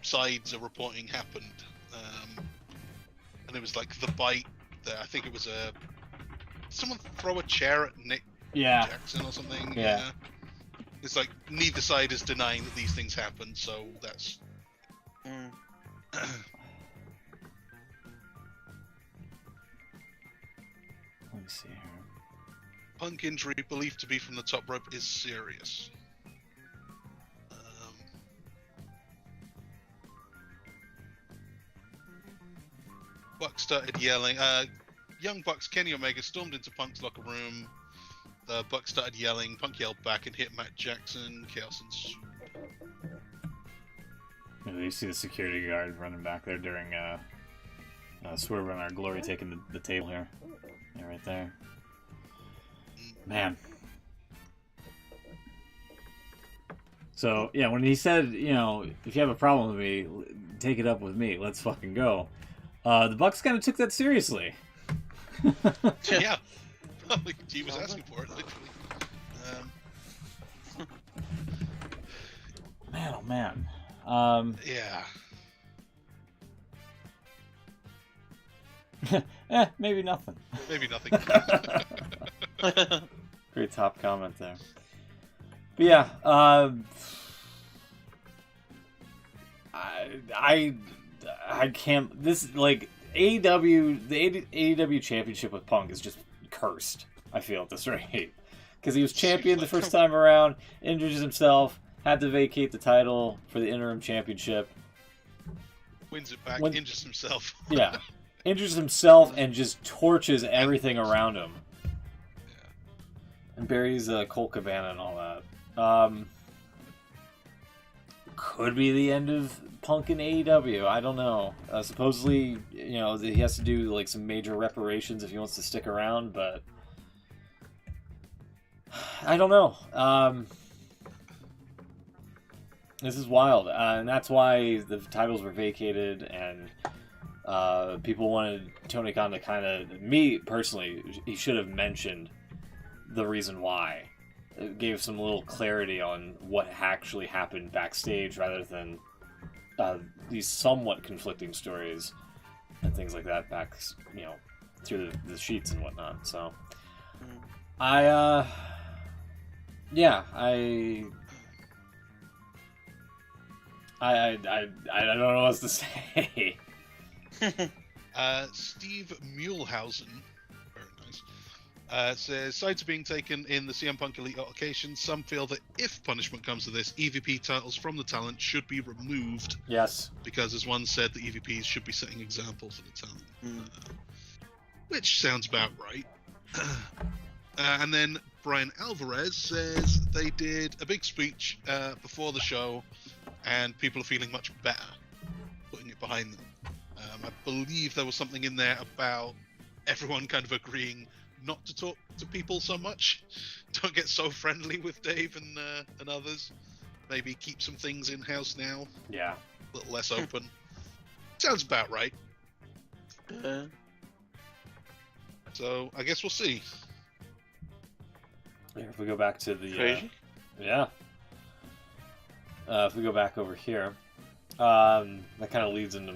sides are reporting happened. And it was like the bite that I think it was someone throw a chair at Nick Jackson or something. Yeah. It's like neither side is denying that these things happened, so that's. Let me see here. Punk injury believed to be from the top rope is serious. Bucks started yelling. Young Bucks, Kenny Omega stormed into Punk's locker room. The Bucks started yelling. Punk yelled back and hit Matt Jackson. Chaos ensued. You see the security guard running back there during Swerve and Our Glory taking the table here. Yeah, right there. Man. So, yeah, when he said, you know, if you have a problem with me, take it up with me. Let's fucking go. The Bucks kind of took that seriously. Yeah. He was asking for it, literally. Man, oh man. Yeah. Maybe nothing. Maybe nothing. Great top comment there. But yeah, I can't. This like AEW, the AEW championship with Punk is just cursed. I feel at this rate because he was champion the first time around, injures himself, had to vacate the title for the interim championship. Wins it back, injures himself. Yeah, injures himself and just torches everything around him. Yeah. And buries Colt Cabana and all that. Could be the end of Punk in AEW. I don't know. Supposedly, you know, he has to do like some major reparations if he wants to stick around, but I don't know. This is wild, and that's why the titles were vacated, and people wanted Tony Khan to kind of, me personally, he should have mentioned the reason why. It gave some little clarity on what actually happened backstage rather than these somewhat conflicting stories and things like that back, you know, through the sheets and whatnot. So, I don't know what else to say. Steve Muehlhausen, very nice, says, sides are being taken in the CM Punk Elite altercation. Some feel that if punishment comes to this, EVP titles from the talent should be removed. Yes. Because, as one said, the EVPs should be setting examples for the talent. Which sounds about right. And then Brian Alvarez says they did a big speech before the show, and people are feeling much better putting it behind them. I believe there was something in there about everyone kind of agreeing not to talk to people so much. Don't get so friendly with Dave and others. Maybe keep some things in-house now. Yeah. A little less open. Sounds about right. So, I guess we'll see. Yeah, if we go back to the... Crazy? If we go back over here, that kind of leads into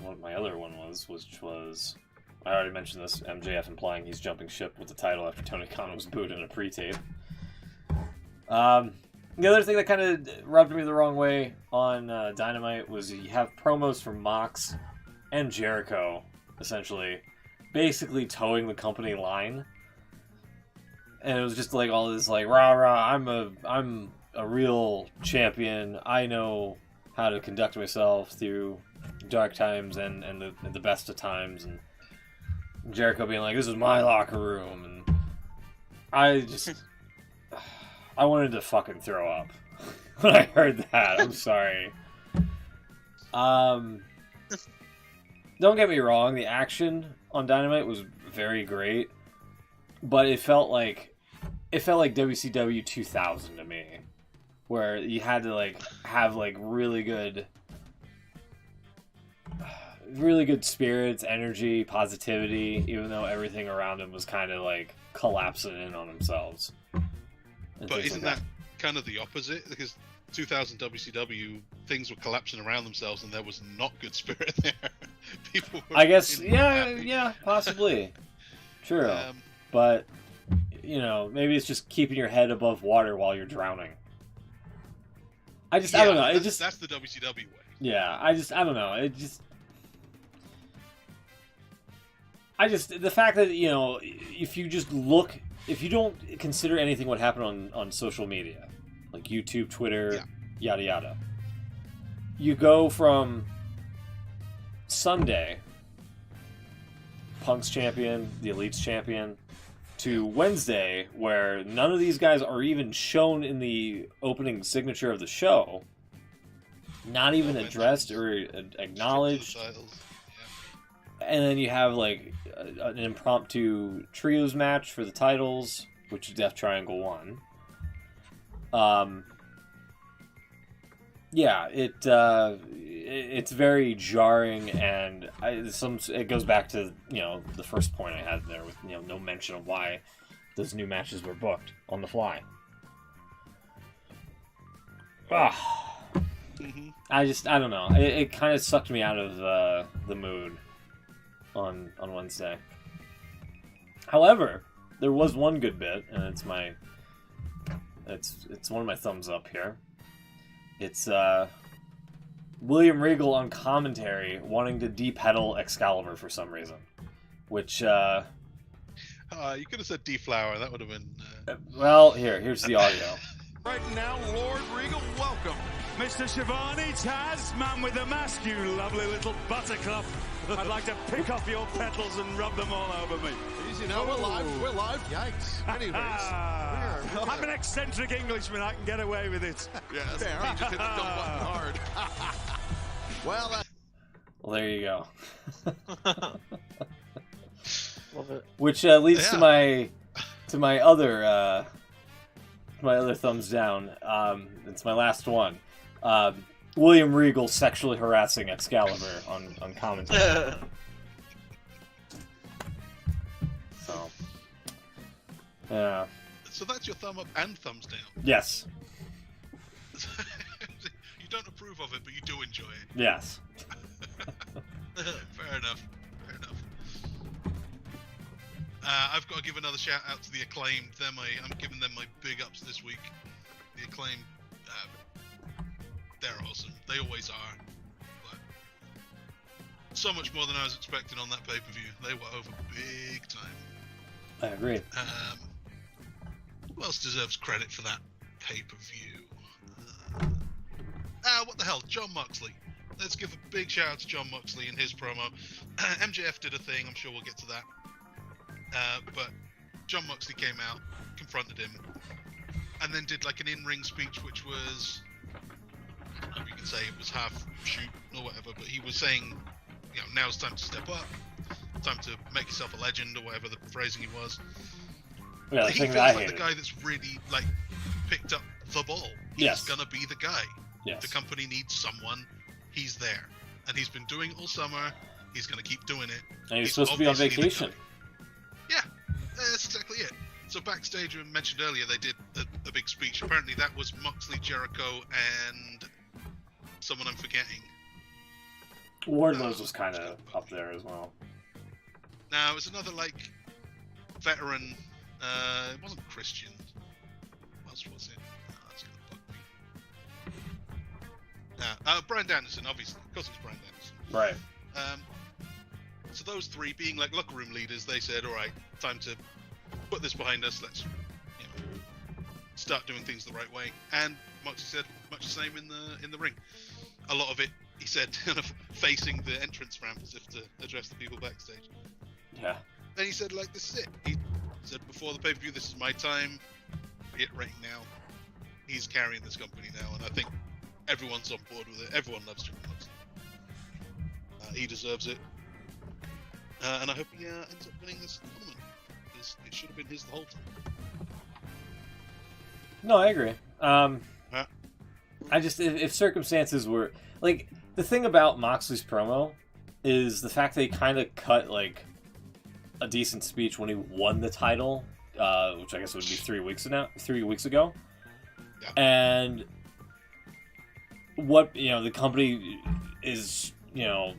what my other one was, which was... I already mentioned this, MJF implying he's jumping ship with the title after Tony Khan was booed in a pre-tape. The other thing that kind of rubbed me the wrong way on Dynamite was you have promos from Mox and Jericho, essentially, basically towing the company line. And it was just like all this like, rah rah, I'm a real champion. I know how to conduct myself through dark times and the best of times, and Jericho being like, this is my locker room, and I wanted to fucking throw up when I heard that. I'm sorry. Don't get me wrong, the action on Dynamite was very great, but it felt like WCW 2000 to me, where you had to like have like really good really good spirits, energy, positivity, even though everything around him was kind of like collapsing in on themselves. But isn't that kind of the opposite? Because 2000 WCW, things were collapsing around themselves and there was not good spirit there. People were I guess, yeah, possibly. True. But, you know, maybe it's just keeping your head above water while you're drowning. I don't know. That's the WCW way. Yeah, I don't know. The fact that, you know, if you don't consider anything what happened on social media, like YouTube, Twitter, yada yada, you go from Sunday, Punk's champion, the Elite's champion, to Wednesday, where none of these guys are even shown in the opening signature of the show, not even addressed or acknowledged. And then you have like an impromptu trios match for the titles, which Death Triangle won. Yeah, it's very jarring, and it goes back to, you know, the first point I had there with, you know, no mention of why those new matches were booked on the fly. I don't know. It kind of sucked me out of the mood on Wednesday. However, there was one good bit, and it's one of my thumbs up here. It's William Regal on commentary wanting to de-pedal Excalibur for some reason, which you could have said deflower. That would have been. Well, here's the audio. Right now, Lord Regal, welcome. Mr. Shivani Taz, man with the mask, you lovely little buttercup. I'd like to pick off your petals and rub them all over me. Easy now, we're live. Yikes. Anyways, I'm an eccentric Englishman, I can get away with it. Yeah, that's fair. Just hit the dumb button hard. Well, there you go. Love it. Which leads to my other thumbs down. It's my last one. William Regal sexually harassing Excalibur on commentary. So, yeah. So that's your thumb up and thumbs down. Yes. You don't approve of it, but you do enjoy it. Yes. Fair enough. I've got to give another shout out to the Acclaimed. I'm giving them my big ups this week. The Acclaimed, they're awesome. They always are. But so much more than I was expecting on that pay-per-view. They were over big time. I agree. Who else deserves credit for that pay-per-view? What the hell? John Moxley. Let's give a big shout out to John Moxley in his promo. MJF did a thing. I'm sure we'll get to that. But John Moxley came out, confronted him, and then did like an in-ring speech, which was, I don't know if you can say it was half shoot or whatever, but he was saying, you know, now's time to step up, time to make yourself a legend, or whatever the phrasing he was. Yeah, he feels like the guy that's really like picked up the ball. He's gonna be the guy. Yes. The company needs someone. He's there, and he's been doing it all summer. He's gonna keep doing it. And he's supposed to be on vacation. Yeah, that's exactly it. So backstage, we mentioned earlier, they did a big speech. Apparently that was Moxley, Jericho, and someone I'm forgetting. Wardlow's was kind of up there as well. Now, it was another, like, veteran. It wasn't Christian. What else was it? Oh, that's going to bug me. Bryan Danielson, obviously. Of course it's Bryan Danielson. Right. So those three, being like locker room leaders, they said, all right, time to put this behind us. Let's, you know, start doing things the right way. And Moxley said much the same in the ring. A lot of it, he said, kind of facing the entrance ramp as if to address the people backstage. Yeah. And he said, like, this is it. He said, before the pay-per-view, this is my time. Reiterating now, he's carrying this company now, and I think everyone's on board with it. Everyone loves John Moxley. He deserves it. And I hope he ends up winning this tournament. It should have been his the whole time. No, I agree. I just, if circumstances were... Like, the thing about Moxley's promo is the fact that he kind of cut like a decent speech when he won the title, which I guess would be 3 weeks ago. Yeah. And what the company is, yeah,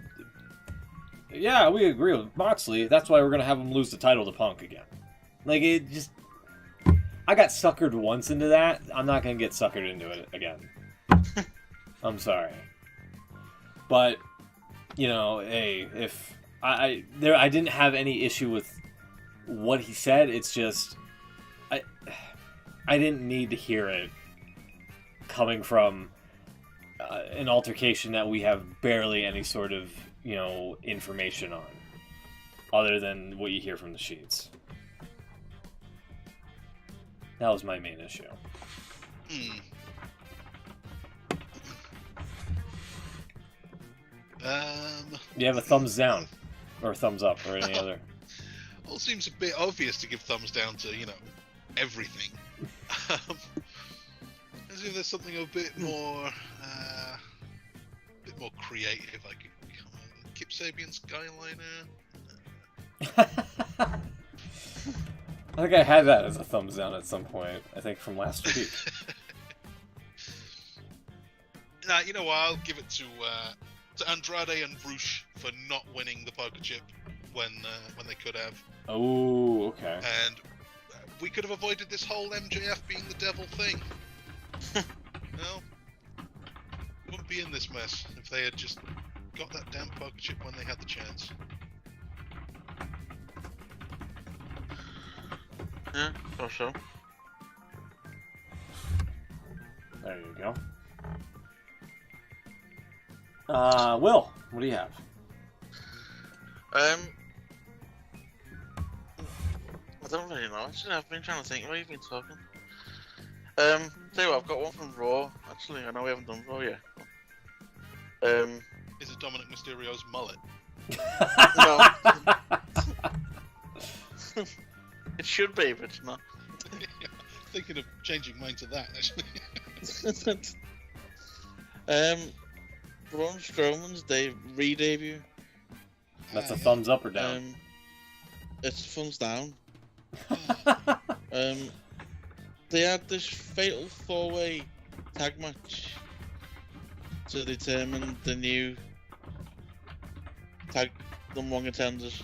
we agree with Moxley. That's why we're gonna have him lose the title to Punk again. Like, it just, I got suckered once into that. I'm not gonna get suckered into it again. I'm sorry, but hey, if I didn't have any issue with what he said. It's just I didn't need to hear it coming from an altercation that we have barely any sort of information on, other than what you hear from the sheets. That was my main issue. You have a thumbs down or a thumbs up or any other? Well, it seems a bit obvious to give thumbs down to everything. As if there's something a bit more creative. I could come on, Kip Sabian Skyliner. I think I had that as a thumbs down at some point. I think from last week. Nah, you know what? I'll give it to Andrade and Roosh for not winning the poker chip when they could have. Oh, okay. And we could have avoided this whole MJF being the devil thing. Wouldn't be in this mess if they had just got that damn poker chip when they had the chance. Yeah, for sure. There you go. Will, what do you have? I don't really know. Actually, I've been trying to think while you've been talking. Tell you what, I've got one from Raw. Actually, I know we haven't done Raw yet. Is it Dominic Mysterio's mullet? No. It should be, but it's not. Yeah, thinking of changing mine to that, actually. Braun Strowman's re-debut. That's a thumbs up or down? It's thumbs down. They had this fatal 4-way tag match to determine the new tag number 1 contenders,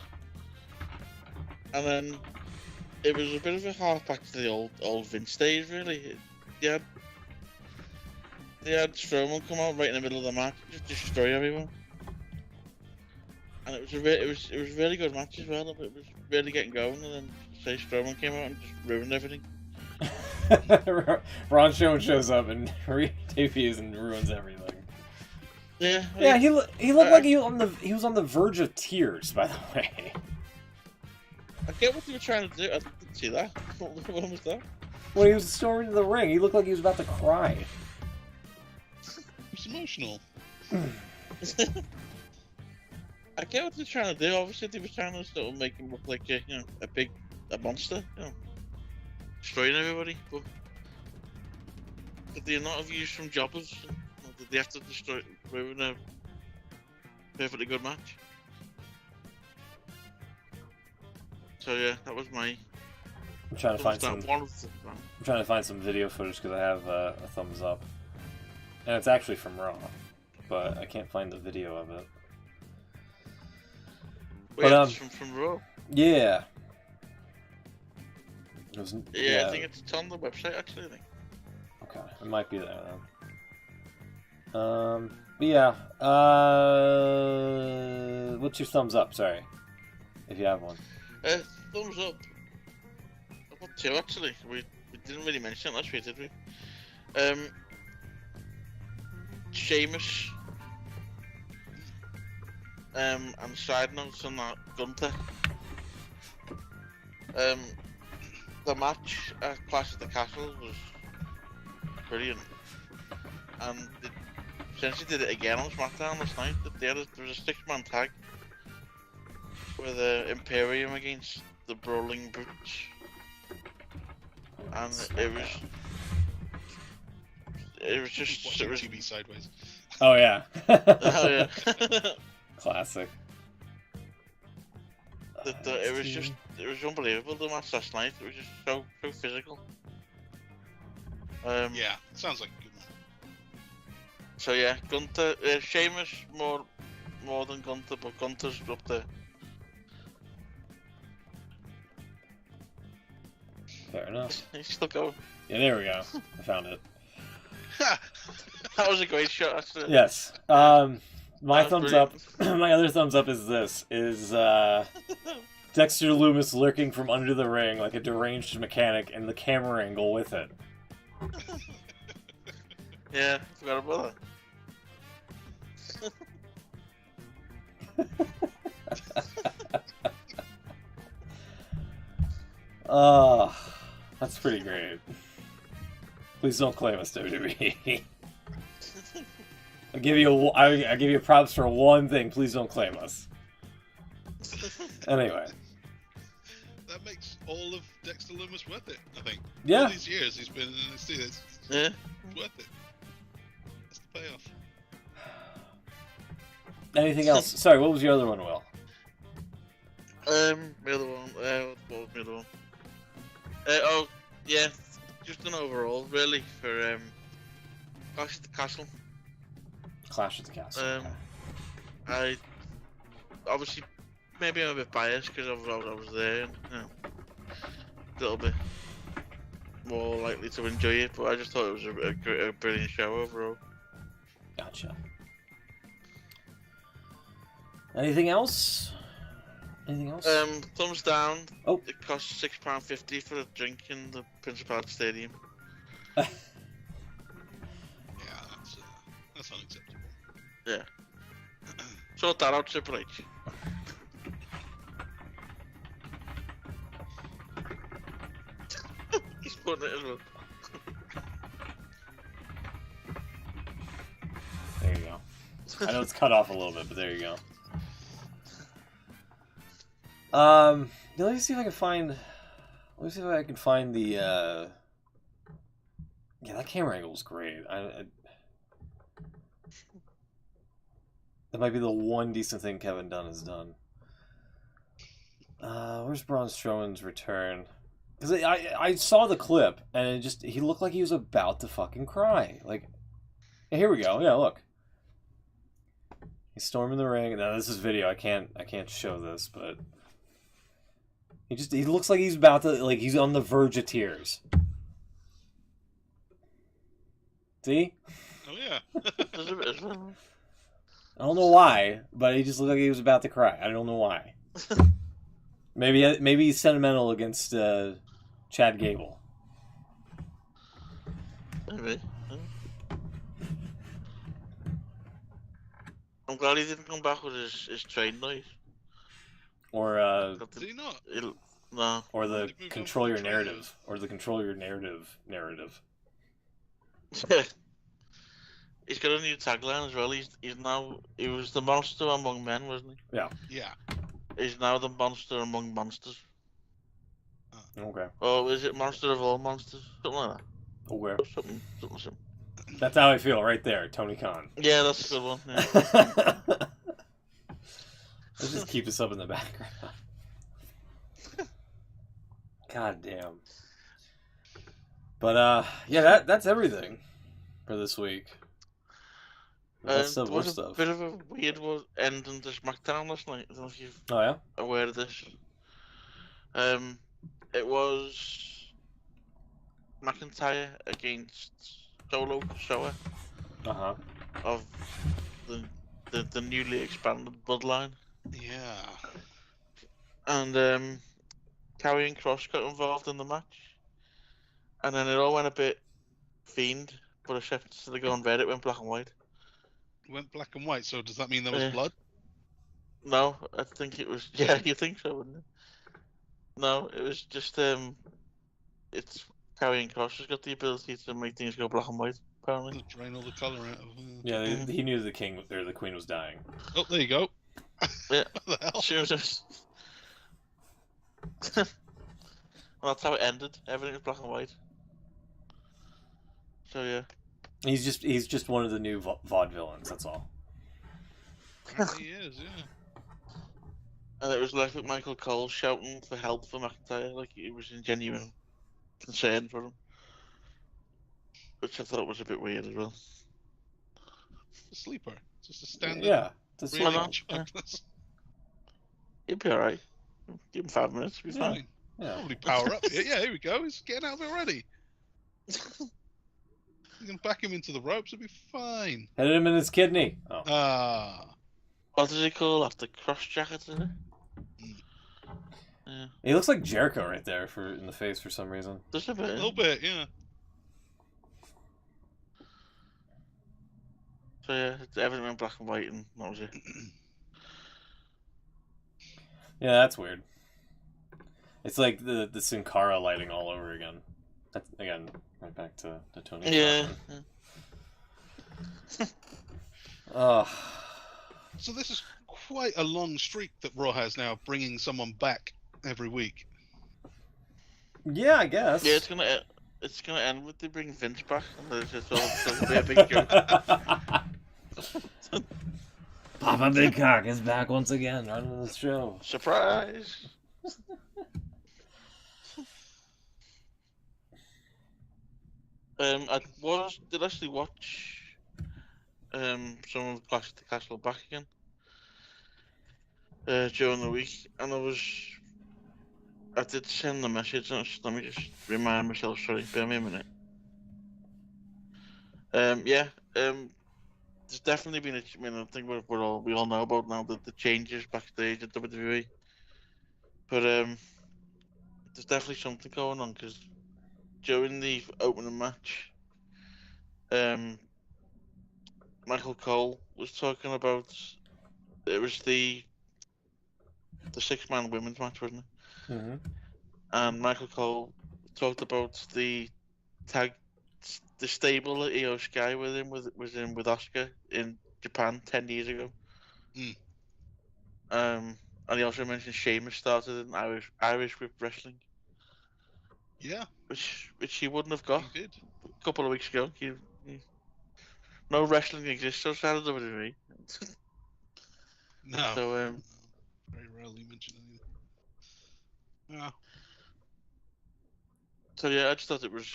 and then it was a bit of a half back to the old Vince days, really. They had Strowman come out right in the middle of the match, just destroy everyone, and it was a really good match as well. It was really getting going, and then Strowman came out and just ruined everything. Braun Strowman shows up and debuts and ruins everything. Yeah. Yeah, he looked like he was on the verge of tears. By the way, I get what they were trying to do. I didn't see that. What was that? When he was storming into the ring, he looked like he was about to cry. It's emotional. I get what they're trying to do. Obviously, they were trying to sort of make him look like a monster, destroying everybody. But did they not have used some jobbers? Or did they have to ruin a perfectly good match? So yeah, that was my. I'm trying to find some. I'm trying to find some video footage because I have a thumbs up, and it's actually from Raw, but I can't find the video of it. Wait, but, from Raw? Yeah. Yeah, I think it's on the website actually. I think. Okay, it might be there then. Yeah. What's your thumbs up? Sorry, if you have one. Thumbs up. I've got 2 actually. We didn't really mention it last week, did we? Sheamus. And side notes on that, Gunther. The match at Clash of the Castles was brilliant, and they essentially did it again on SmackDown last night. There was a 6-man tag with Imperium against the Brawling Brutes, and it was just TV sideways. Oh yeah. Oh yeah. Classic. It was unbelievable, the match last night. It was just so physical. Yeah, sounds like a good one. So yeah, Gunther, Sheamus more than Gunther, but Gunther's up there. Fair enough. He's still going. Yeah, there we go. I found it. That was a great shot, actually. Yes. My That's thumbs brilliant. up. My other thumbs up is this. Dexter Loomis lurking from under the ring like a deranged mechanic, and the camera angle with it. Yeah, forgot about Oh, that's pretty great. Please don't claim us, WWE. I give you props for one thing. Please don't claim us. Anyway. That makes all of Dexter Loomis worth it, I think. Yeah. All these years he's been in NXT, it's Yeah. worth it. That's the payoff. Anything else? Sorry, what was your other one, Will? My other one. What was my other one? Oh, yeah, just an overall, really, for Clash at the Castle. Clash at the Castle. Okay. I obviously maybe I'm a bit biased because I was there, and a little bit more likely to enjoy it. But I just thought it was a brilliant show overall. Gotcha. Anything else? Anything else? Thumbs down. Oh. It costs £6.50 for a drink in the Principality Stadium. Yeah, that's unacceptable. Yeah. Sort that out, Triple H. He's putting it as well. There you go. I know it's cut off a little bit, but there you go. Let me see if I can find. Let me see if I can find the. Yeah, that camera angle is great. That might be the one decent thing Kevin Dunn has done. Where's Braun Strowman's return? Because I saw the clip and he looked like he was about to fucking cry. Like, here we go. Yeah, look. He's storming the ring. Now this is video. I can't show this, but he looks like he's about to, like, he's on the verge of tears. See? Oh yeah. I don't know why, but he just looked like he was about to cry. I don't know why. Maybe he's sentimental against Chad Gable. Maybe. I'm glad he didn't come back with his train noise. Or Did he not? No. or the They've moved control on your from the trailers. narrative, or the control your narrative. He's got a new tagline as well. He was the monster among men, wasn't he? Yeah. Yeah. He's now the monster among monsters. Okay. Oh, is it monster of all monsters? Something like that. Okay. Something. That's how I feel right there, Tony Khan. Yeah, that's a good one. Yeah. Let's just keep this up in the background. God damn. But yeah, that's everything for this week. That's the There worst was a stuff. bit of a weird ending to SmackDown last night. I don't know if you're Oh yeah. aware of this. It was McIntyre against Solo Shower Uh-huh. of the newly expanded Bloodline, Yeah. and Karrion Kross got involved in the match, and then it all went a bit Fiend, but except instead of going red, it went black and white. It went black and white, so does that mean there was Yeah. blood? No, I think it was. Yeah, you think so, wouldn't it? No, it was just it's Karrion Kross has got the ability to make things go black and white. Apparently. Drain all the colour out of Yeah, he knew the king or the queen was dying. Oh, there you go. Yeah. What the hell? She was just... Well, that's how it ended. Everything was black and white. So yeah. He's just one of the new vaudevillains. That's all. Apparently he is, yeah. And it was left with Michael Cole shouting for help for McIntyre, like it was in genuine concern for him. Which I thought was a bit weird as well. A sleeper. Just a standard. Yeah, it's Really Why not? chuckless. He'd be alright. Give him 5 minutes, be fine. Yeah. Probably power up. Yeah, here we go. He's getting out of it already. You can back him into the ropes. It'll be fine. Hit him in his kidney. Oh. What does he call after cross jacket? Is it? Yeah. He looks like Jericho right there in the face for some reason. Just a bit. A little bit, yeah. So yeah, everything went black and white, and that was it. Yeah, that's weird. It's like the Sin Cara lighting all over again. That's, again, right back to Tony. Yeah. So this is quite a long streak that Raw has now, bringing someone back every week. Yeah, I guess. Yeah, it's gonna end with they bring Vince back, and it's gonna be a big joke. Papa Big Cock is back once again running the show. Surprise! I did actually watch some of Clash of the Castle back again during the week, and I did send the message. Let me just remind myself. Sorry, bear me a minute. There's definitely been I think we all know about now the changes backstage at WWE, but there's definitely something going on because during the opening match, Michael Cole was talking about it was the 6-man women's match, wasn't it? Mm-hmm. And Michael Cole talked about the stable that Io Sky was in with Asuka in Japan 10 years ago. And he also mentioned Sheamus started in Irish Whip Wrestling. Yeah. Which he wouldn't have got He did. a couple of weeks ago. No wrestling exists outside of WWE. No. So very rarely mentioned anything. Yeah. So yeah, I just thought it was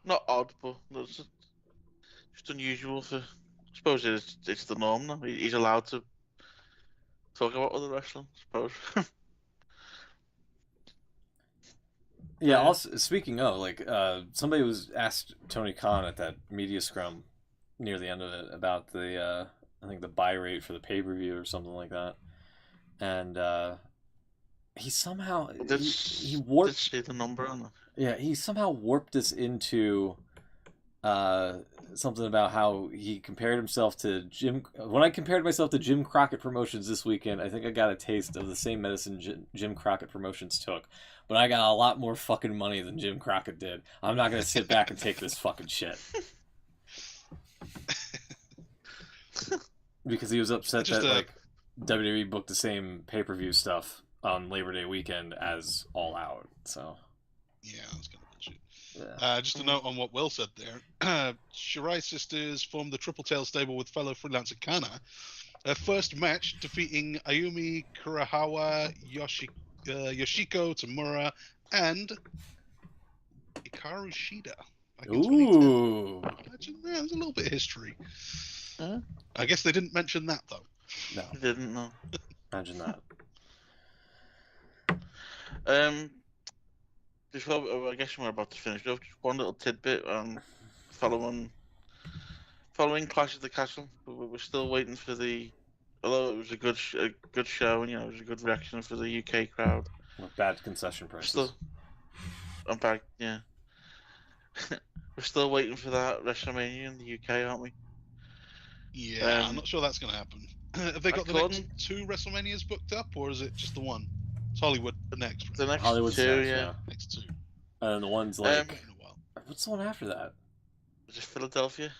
not odd, but just unusual for. I suppose it's the norm now. He's allowed to talk about other wrestling, I suppose. Yeah. Also, speaking of, like, somebody was asked Tony Khan at that media scrum near the end of it about the I think the buy rate for the pay-per-view or something like that, and he somehow he warped. Did say the number on it. Yeah, he somehow warped this into something about how he compared himself to Jim. When I compared myself to Jim Crockett Promotions this weekend, I think I got a taste of the same medicine Jim Crockett Promotions took. But I got a lot more fucking money than Jim Crockett did. I'm not gonna sit back and take this fucking shit. Because he was upset that like WWE booked the same pay-per-view stuff on Labor Day weekend as All Out. So yeah, that's kind of bullshit. Yeah. Just a note on what Will said there. Shirai sisters formed the Triple Tail stable with fellow freelancer Kana. Their first match defeating Ayumi Kurohawa, Yoshiko Tamura, and Hikaru Shida. Ooh. Imagine that. There's a little bit of history. Huh? I guess they didn't mention that though. No. I didn't know. Imagine that. Before I guess we're about to finish off, just one little tidbit. Following Clash of the Castle, we're still waiting for the. Although it was a good show, and it was a good reaction for the UK crowd. With bad concession prices. I'm back. Yeah. We're still waiting for that WrestleMania in the UK, aren't we? Yeah, I'm not sure that's going to happen. Have they got the next 2 WrestleManias booked up, or is it just the one? It's Hollywood next. The next Hollywood's 2, next, yeah. Next 2. And the one's like, what's the one after that? Is it Philadelphia?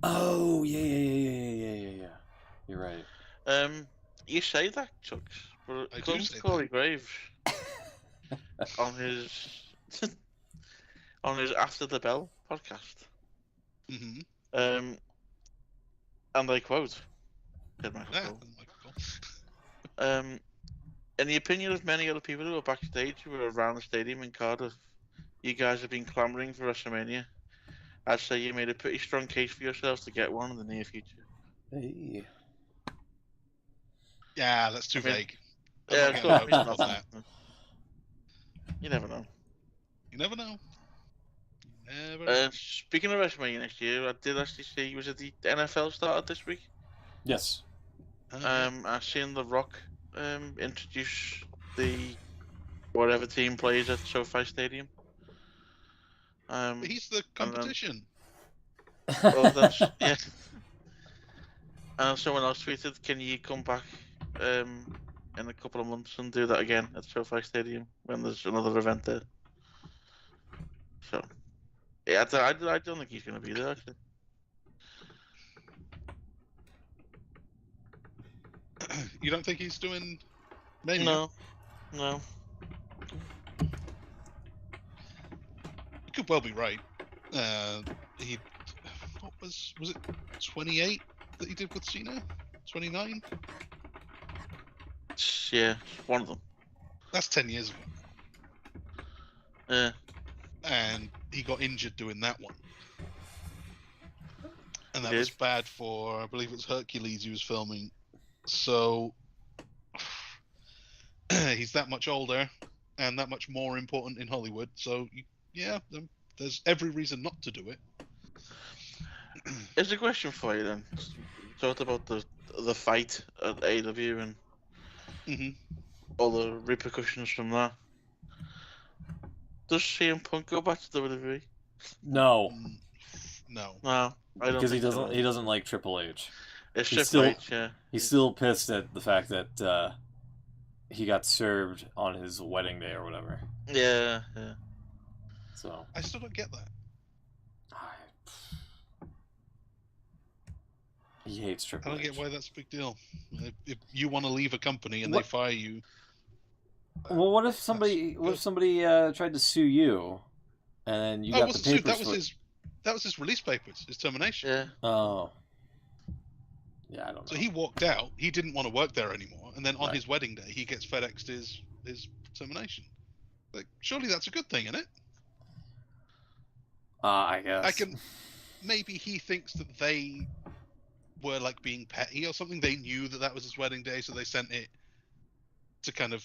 Oh yeah. You're right. You say that, Chucks, but I do according say to Corey Graves on his After the Bell podcast, Mm-hmm. and I quote, in the opinion of many other people who were backstage who were around the stadium in Cardiff, you guys have been clamoring for WrestleMania. I'd say you made a pretty strong case for yourselves to get one in the near future. Hey. Yeah, that's too I mean, vague. I'm Yeah, not it's getting got to votes be for nothing. that. You never know. You never know. Never know. Speaking of WrestleMania next year, I did actually see, was it the NFL started this week? Yes. I seen The Rock introduce the whatever team plays at SoFi Stadium. But he's the and then- competition. Well, that's yeah. And someone else tweeted, "Can you come back in a couple of months and do that again at SoFi Stadium when there's another event there?" So, yeah, I don't think he's going to be there actually. You don't think he's doing Mania? No. You could well be right. He, what was it 28 that he did with Cena? 29? Yeah, one of them. That's 10 years ago. Yeah. And he got injured doing that one. And that He was did? bad for, I believe it was Hercules he was filming. So he's that much older and that much more important in Hollywood. So yeah, there's every reason not to do it. Here's a question for you then. You talked about the fight at AEW and Mhm. all the repercussions from that. Does CM Punk go back to WWE? No, No. No, I don't because he think doesn't. so. He doesn't like Triple H. It's he's Triple still- H, yeah. He's still pissed at the fact that he got served on his wedding day or whatever. Yeah. So I still don't get that. he hates I Triple don't H. get why that's a big deal. If you want to leave a company and What- they fire you, Well, what if somebody tried to sue you, and then you oh, it got the wasn't sued. papers? That was his release papers, his termination. Yeah. Oh, yeah, I don't know. So he walked out. He didn't want to work there anymore, and then on Right. his wedding day, he gets FedExed his termination. Like, surely that's a good thing, isn't it? I guess. I can. Maybe he thinks that they were like being petty or something. They knew that was his wedding day, so they sent it to kind of,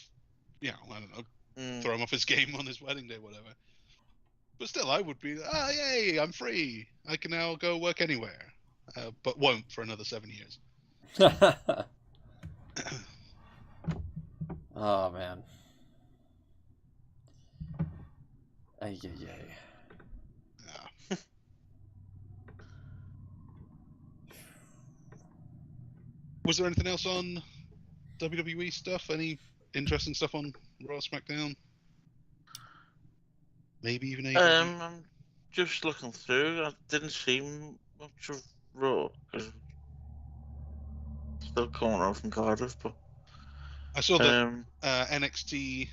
I don't know, throw him off his game on his wedding day, whatever. But still, I would be, yay, I'm free. I can now go work anywhere. But won't for another 7 years. Oh man. Ay. Yeah. Was there anything else on WWE stuff? Any interesting stuff on Raw, SmackDown? Maybe even AEW? I'm just looking through. I didn't see much of Raw because still coming out from Cardiff, but I saw that NXT,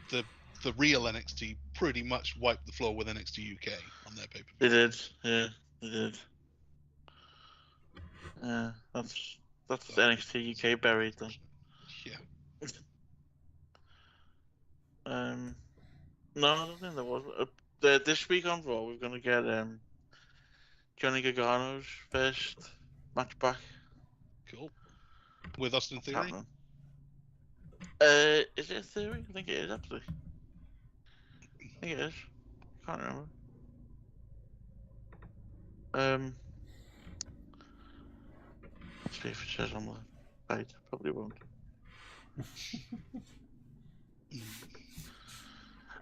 the real NXT, pretty much wiped the floor with NXT UK on their pay-per-view. they did. Yeah, they did. Yeah, that's NXT UK buried then. Yeah. No, I don't think there was. This week on Raw, we're gonna get Johnny Gargano's first match back. Cool. With Austin Theory? Happening. Is it a Theory? I think it is actually. I think it is. Can't remember. Let's see if it says on the site. Probably won't.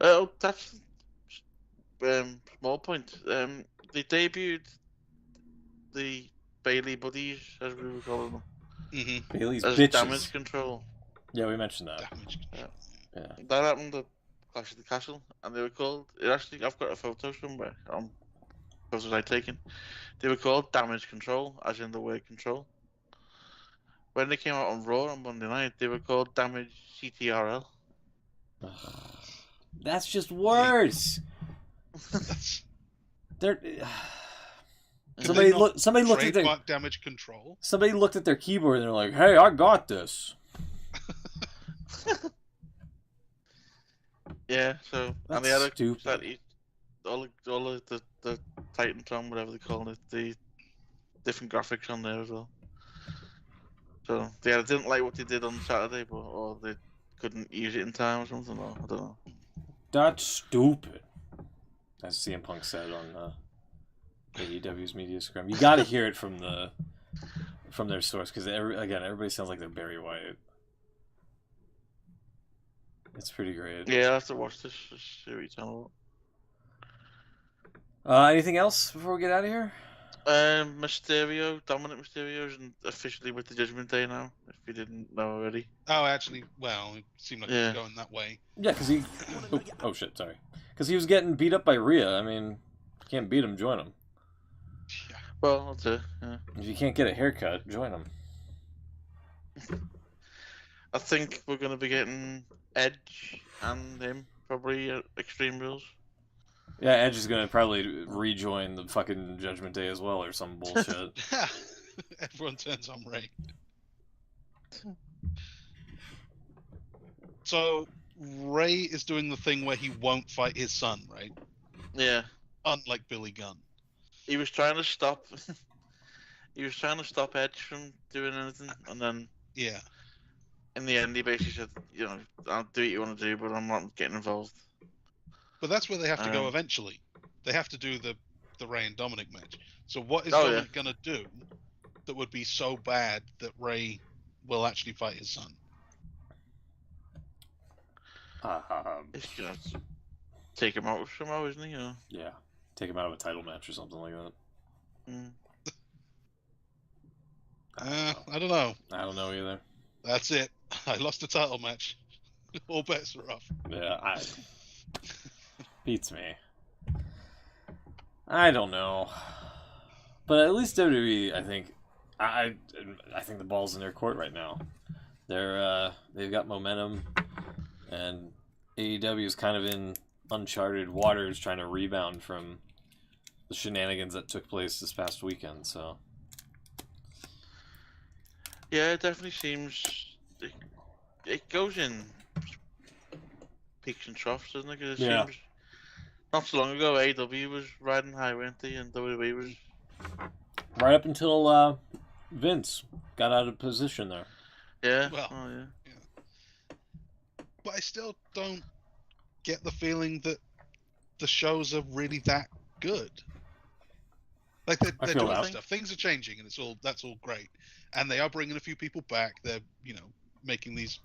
Oh, that's small point. They debuted the Bailey Buddies, as we were calling them, Mm-hmm. Bailey's as bitches. Damage Control. Yeah, we mentioned that. Damage control. Yeah. That happened at Clash of the Castle, and they were called. I've got a photo somewhere on photos I've taken. They were called Damage Control, as in the word control. When they came out on Raw on Monday night, they were called Damage CTRL. That's just worse. They're Could somebody they not look. Somebody looked at their. trademark Damage Control. Somebody looked at their keyboard and they're like, "Hey, I got this." Yeah, so and That's they had stupid. all of the Titantron, whatever they call it, the different graphics on there as well. So they either didn't like what they did on Saturday, or they couldn't use it in time or something. Or I don't know. That's stupid. As CM Punk said on AEW's media scrum. You got to hear it from their source because everybody sounds like they're Barry Wyatt. It's pretty great. Yeah, I have to watch this series. Anything else before we get out of here? Dominic Mysterio is officially with the Judgment Day now. If you didn't know already. Oh, actually, well, it seemed like it was going that way. Yeah, because he. Oh shit! Sorry. Because he was getting beat up by Rhea. I mean, if you can't beat him, join him. Yeah. Well, that's it. Yeah. If you can't get a haircut, join him. I think we're going to be getting Edge and him probably at Extreme Rules. Yeah, Edge is gonna probably rejoin the fucking Judgment Day as well, or some bullshit. Everyone turns on Ray. So Ray is doing the thing where he won't fight his son, right? Yeah. Unlike Billy Gunn. He was trying to stop. He was trying to stop Edge from doing anything, and then yeah, in the end, he basically said, "You know, I'll do what you want to do, but I'm not getting involved." But that's where they have to go eventually. They have to do the Ray and Dominic match. So what is Dominic gonna do that would be so bad that Ray will actually fight his son? He's gonna take him out somehow, isn't he? Or... Yeah, take him out of a title match or something like that. I don't know. I don't know either. That's it. I lost a title match. All bets are off. Yeah, beats me. I don't know, but at least WWE, I think, I think the ball's in their court right now. They've got momentum, and AEW is kind of in uncharted waters, trying to rebound from the shenanigans that took place this past weekend. So, yeah, it definitely seems it goes in peaks and troughs, doesn't it? 'Cause it seems not so long ago, AEW was riding high, weren't they? And WWE was right up until Vince got out of position there. Yeah. Well, yeah. But I still don't get the feeling that the shows are really that good. Like they're doing stuff. Things are changing, and that's all great. And they are bringing a few people back. They're making these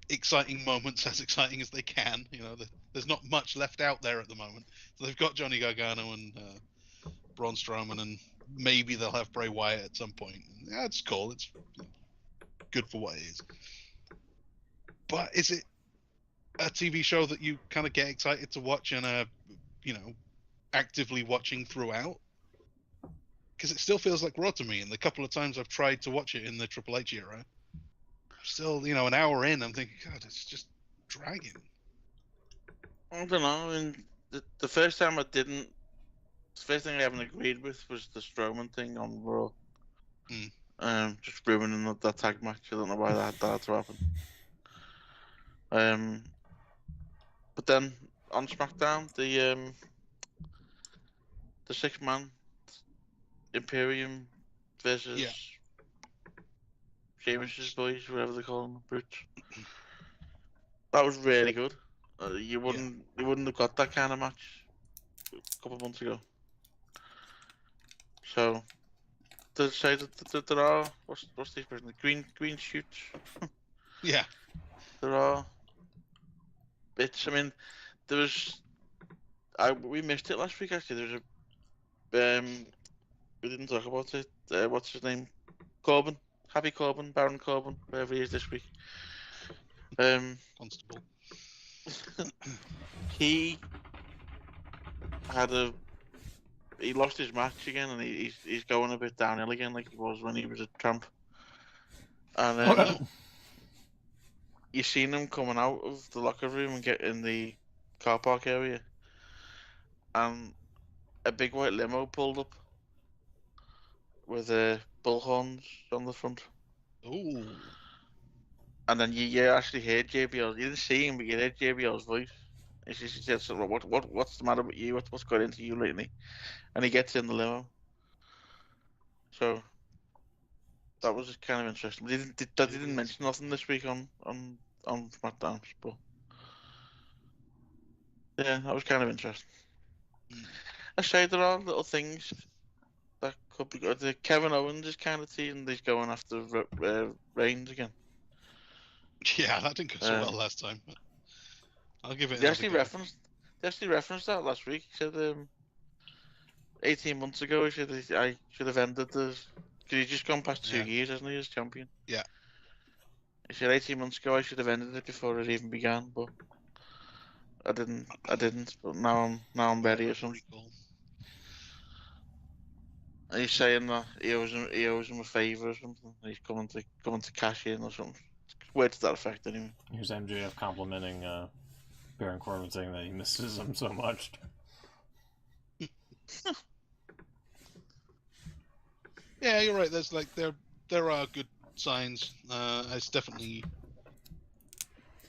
exciting moments as exciting as they can. There's not much left out there at the moment. So they've got Johnny Gargano and Braun Strowman, and maybe they'll have Bray Wyatt at some point. Yeah, it's cool. It's good for what it is. But is it a TV show that you kind of get excited to watch and actively watching throughout? Because it still feels like Raw to me, and the couple of times I've tried to watch it in the Triple H era, still, an hour in, I'm thinking, God, it's just dragging. I don't know. I mean, the first time I didn't, the first thing I haven't agreed with was the Strowman thing on Raw. Just ruining that tag match. I don't know why that had to happen. But then on SmackDown, the 6-man Imperium versus Sheamus's boys, whatever they call them, brutes. That was really good. You wouldn't have got that kind of match a couple of months ago. So to say that there are what's the expression? The green shoots. Yeah. There are bits. I mean, there was. We missed it last week. Actually, there was we didn't talk about it. What's his name? Corbin, Happy Corbin, Baron Corbin, wherever he is this week. Constable. He lost his match again, and he's going a bit downhill again, like he was when he was a champ. And you seen him coming out of the locker room and get in the car park area, and a big white limo pulled up with bullhorns on the front. Ooh. And then you actually heard JBL. You didn't see him, but you heard JBL's voice She said, so, what's the matter with you? What's got into you lately? And he gets in the limo. So that was kind of interesting. They didn't mention nothing this week on SmackDown, but yeah, that was kind of interesting. I say there are little things that could be good. Kevin Owens is kind of teasing he's going after Reigns again. Yeah, that didn't go so well last time. But I'll give it They another actually go. referenced that last week. He said 18 months ago, he said I should have ended this because he's just gone past 2 years, hasn't he, as champion? Yeah. He said 18 months ago I should have ended it before it even began, but I didn't. But now I'm ready or something. Recall. And he's saying that he owes him a favour or something. He's coming to cash in or something. Words to that effect, anyway. Here's MJF complimenting Baron Corbin, saying that he misses him so much. Yeah, you're right. There's like there are good signs. It's definitely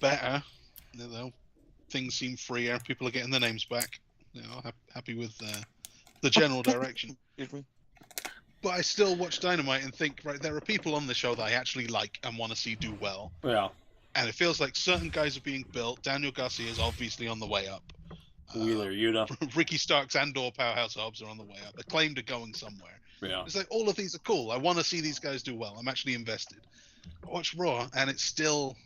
better. You know, things seem freer. People are getting their names back. You know, happy with the general direction. But I still watch Dynamite and think, right, there are people on the show that I actually like and want to see do well. Yeah. And it feels like certain guys are being built. Daniel Garcia is obviously on the way up. Wheeler Yuta. Ricky Starks and/or Powerhouse Hobbs are on the way up. Acclaimed are going somewhere. Yeah. It's like all of these are cool. I want to see these guys do well. I'm actually invested. I watch Raw and it's still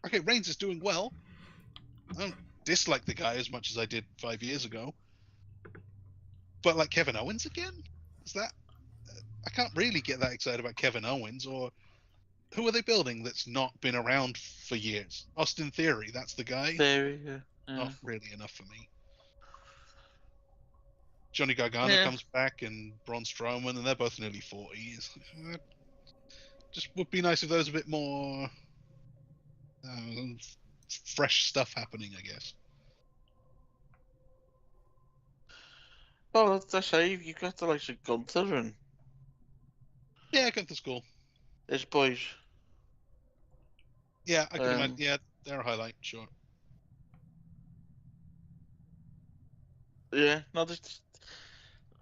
okay. Reigns is doing well. I don't dislike the guy as much as I did 5 years ago. But like Kevin Owens again? Is that? I can't really get that excited about Kevin Owens. Or who are they building that's not been around for years? Austin Theory, that's the guy. Theory, yeah. Not really enough for me. Johnny Gargano comes back and Braun Strowman, and they're both nearly 40. Just would be nice if there was a bit more fresh stuff happening, I guess. Well, that's how you've got the likes of Gunther and Yeah, Gunther's cool. his boys. Yeah, I can imagine. Yeah, they're a highlight, sure. Yeah, no, just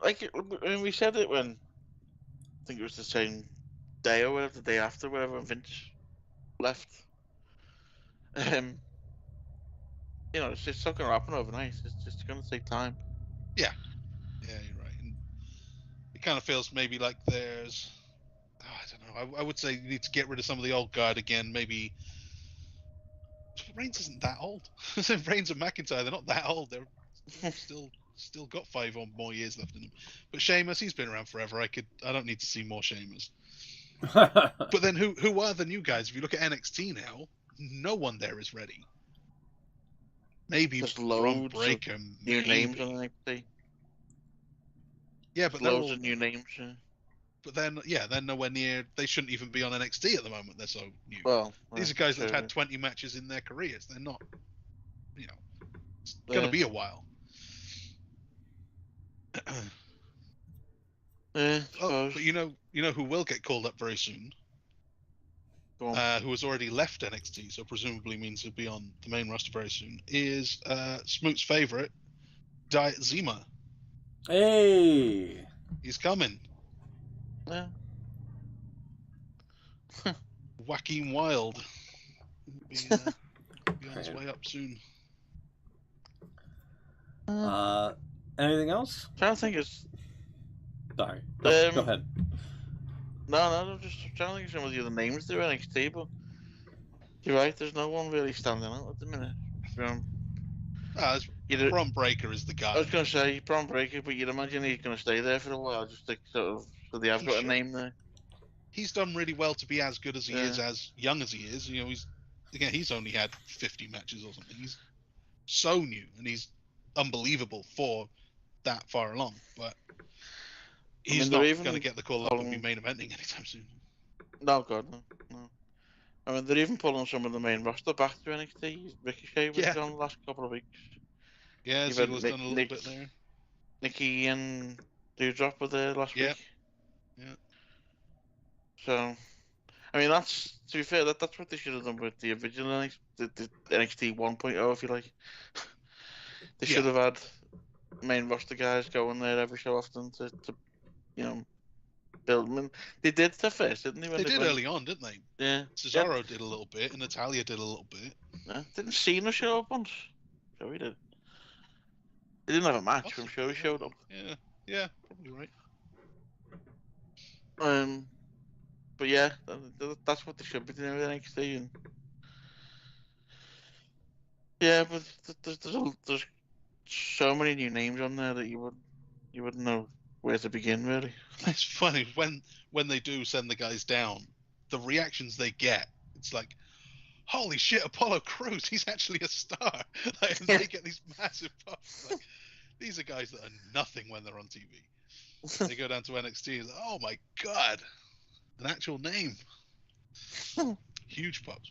like when we said it when I think it was the same day or whatever, the day after, whatever, when Vince left. You know, it's just not going to happen overnight. It's just going to take time. Yeah, you're right. And it kind of feels maybe like there's, I don't know. I would say you need to get rid of some of the old guard again. Maybe Reigns isn't that old. Reigns and McIntyre, they're not that old. They're still got 5 or more years left in them. But Sheamus, he's been around forever. I don't need to see more Sheamus. But then who are the new guys? If you look at NXT now, no one there is ready. Maybe Braun Breaker, new names on NXT. Yeah, but loads of new names. Yeah. But then, they're nowhere near. They shouldn't even be on NXT at the moment. They're so new. Well, these are guys that have had 20 matches in their careers. They're not, it's gonna be a while. But you know who will get called up very soon? Who has already left NXT, so presumably means he'll be on the main roster very soon, is Smoot's favorite, Diet Zima. Hey! He's coming. Yeah. Wacky Wild. He'll be on his way up soon. Anything else? I'm trying to think Sorry. Go ahead. No, I'm just trying to think of some of the other names there in NXT, but you're right, there's no one really standing out at the minute. Braun Breaker is the guy. I was going to say Braun Breaker, but you'd imagine he's going to stay there for a while, just to sort of, so they have got a name there. He's done really well to be as good as he is, as young as he is. You know, he's only had 50 matches or something. He's so new, and he's unbelievable for that far along, but he's not going to get the call up and be main eventing anytime soon. No, God, no. I mean, they're even pulling some of the main roster back to NXT. Ricochet was gone the last couple of weeks. Yeah, Ziggler's done a little bit there. Nikki and Doudrop were there last week. Yeah. So, I mean, that's, to be fair, that's what they should have done with the original NXT, the NXT 1.0, if you like. They should have had main roster guys going there every so often to build them. They did the first, didn't they? They did early on, didn't they? Yeah. Cesaro did a little bit, and Natalia did a little bit. Yeah. Didn't Cena show up once? Sure he did. He didn't have a match, but I'm sure he showed up. Yeah, probably right. But yeah, that's what they should be doing with NXT. And yeah, but there's so many new names on there that you wouldn't know where to begin, really. It's funny when they do send the guys down, the reactions they get. It's like, holy shit, Apollo Crews, he's actually a star. Like, they get these massive pops. Like, these are guys that are nothing when they're on TV. They go down to NXT, and like, oh my god, an actual name. Huge pops.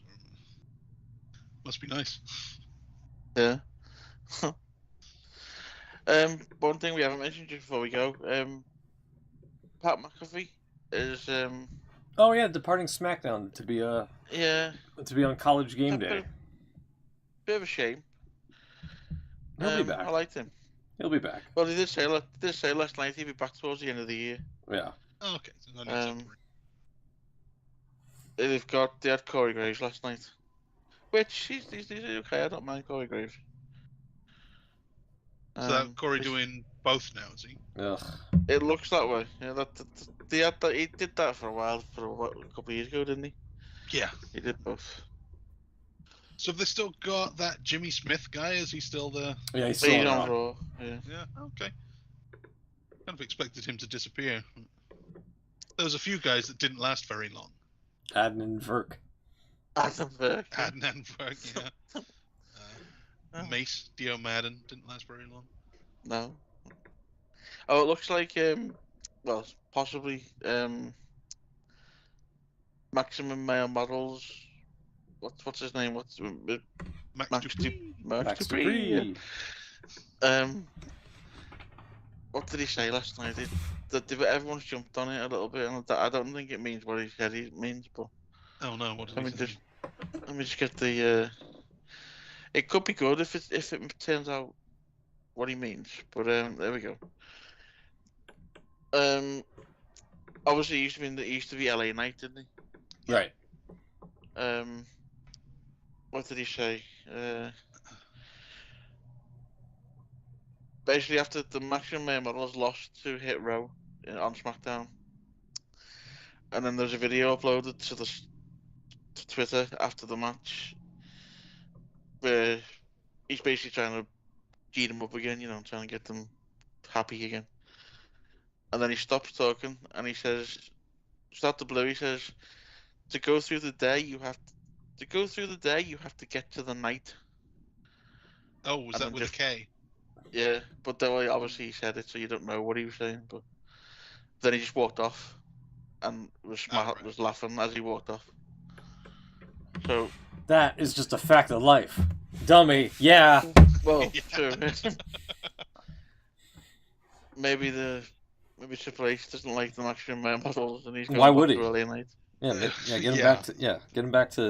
Must be nice. Yeah. One thing we haven't mentioned just before we go, Pat McAfee is Oh yeah, departing SmackDown to be on College Game Day. Bit of a shame. He'll be back. I liked him. He'll be back. Well, he did say last night he'd be back towards the end of the year. Yeah. Oh, okay. So no They had Corey Graves last night, which he's okay. I don't mind Corey Graves. So that Corey doing both now, is he? Ugh. It looks that way. Yeah, he did that for a while, a couple of years ago, didn't he? Yeah. He did both. So have they still got that Jimmy Smith guy? Is he still there? Yeah, he's still on Raw. Yeah. Yeah. Okay. Kind of expected him to disappear. There was a few guys that didn't last very long. Adnan Verk. Adnan Verk, yeah. Mace, Dio Madden didn't last very long. No. Oh, it looks like well, possibly Maximum Male Models. What's his name? Max Dupree. Yeah. What did he say last night? Everyone's jumped on it a little bit, and I don't think it means what he said it means. But oh no, what did he say? Let me just get the. It could be good if it turns out what he means. But there we go. Obviously, he used to be LA Knight, didn't he? Right. What did he say? Basically, after the Maximum Male Models lost to Hit Row on SmackDown, and then there's a video uploaded to Twitter after the match, where he's basically trying to gear them up again, trying to get them happy again. And then he stops talking, and he says, "Start the blue." He says, "To go through the day, you have to get to the night." Oh, was that with a K? Yeah, but then obviously he said it, so you don't know what he was saying. But then he just walked off, and was laughing as he walked off. So that is just a fact of life, dummy. Yeah. Well, true. Maybe Triple H doesn't like the Maximum Male Models, and he's going Why would he? to LA Knight. Yeah, get him back to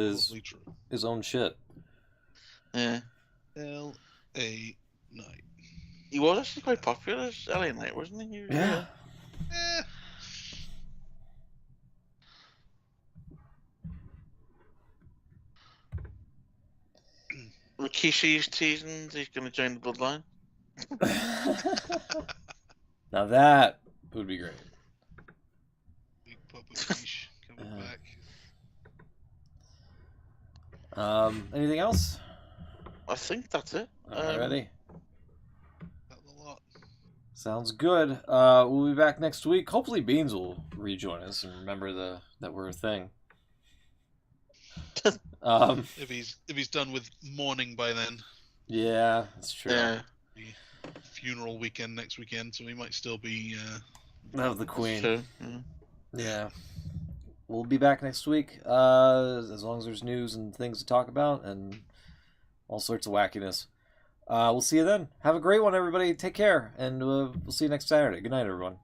his own shit. Yeah. LA Knight. He was actually quite popular as LA Knight, wasn't he? Yeah. Rikishi's teasing he's going to join the Bloodline. Now that would be great. Big Papa Rikishi coming back. Anything else? I think that's it. Alrighty. That's a lot. Sounds good. We'll be back next week. Hopefully Beans will rejoin us and remember that we're a thing. If he's done with mourning by then. Yeah, that's true. Yeah. Funeral weekend next weekend, so he might still be Of the Queen. True. Yeah. We'll be back next week, as long as there's news and things to talk about and all sorts of wackiness. We'll see you then. Have a great one, everybody. Take care, and we'll see you next Saturday. Good night, everyone.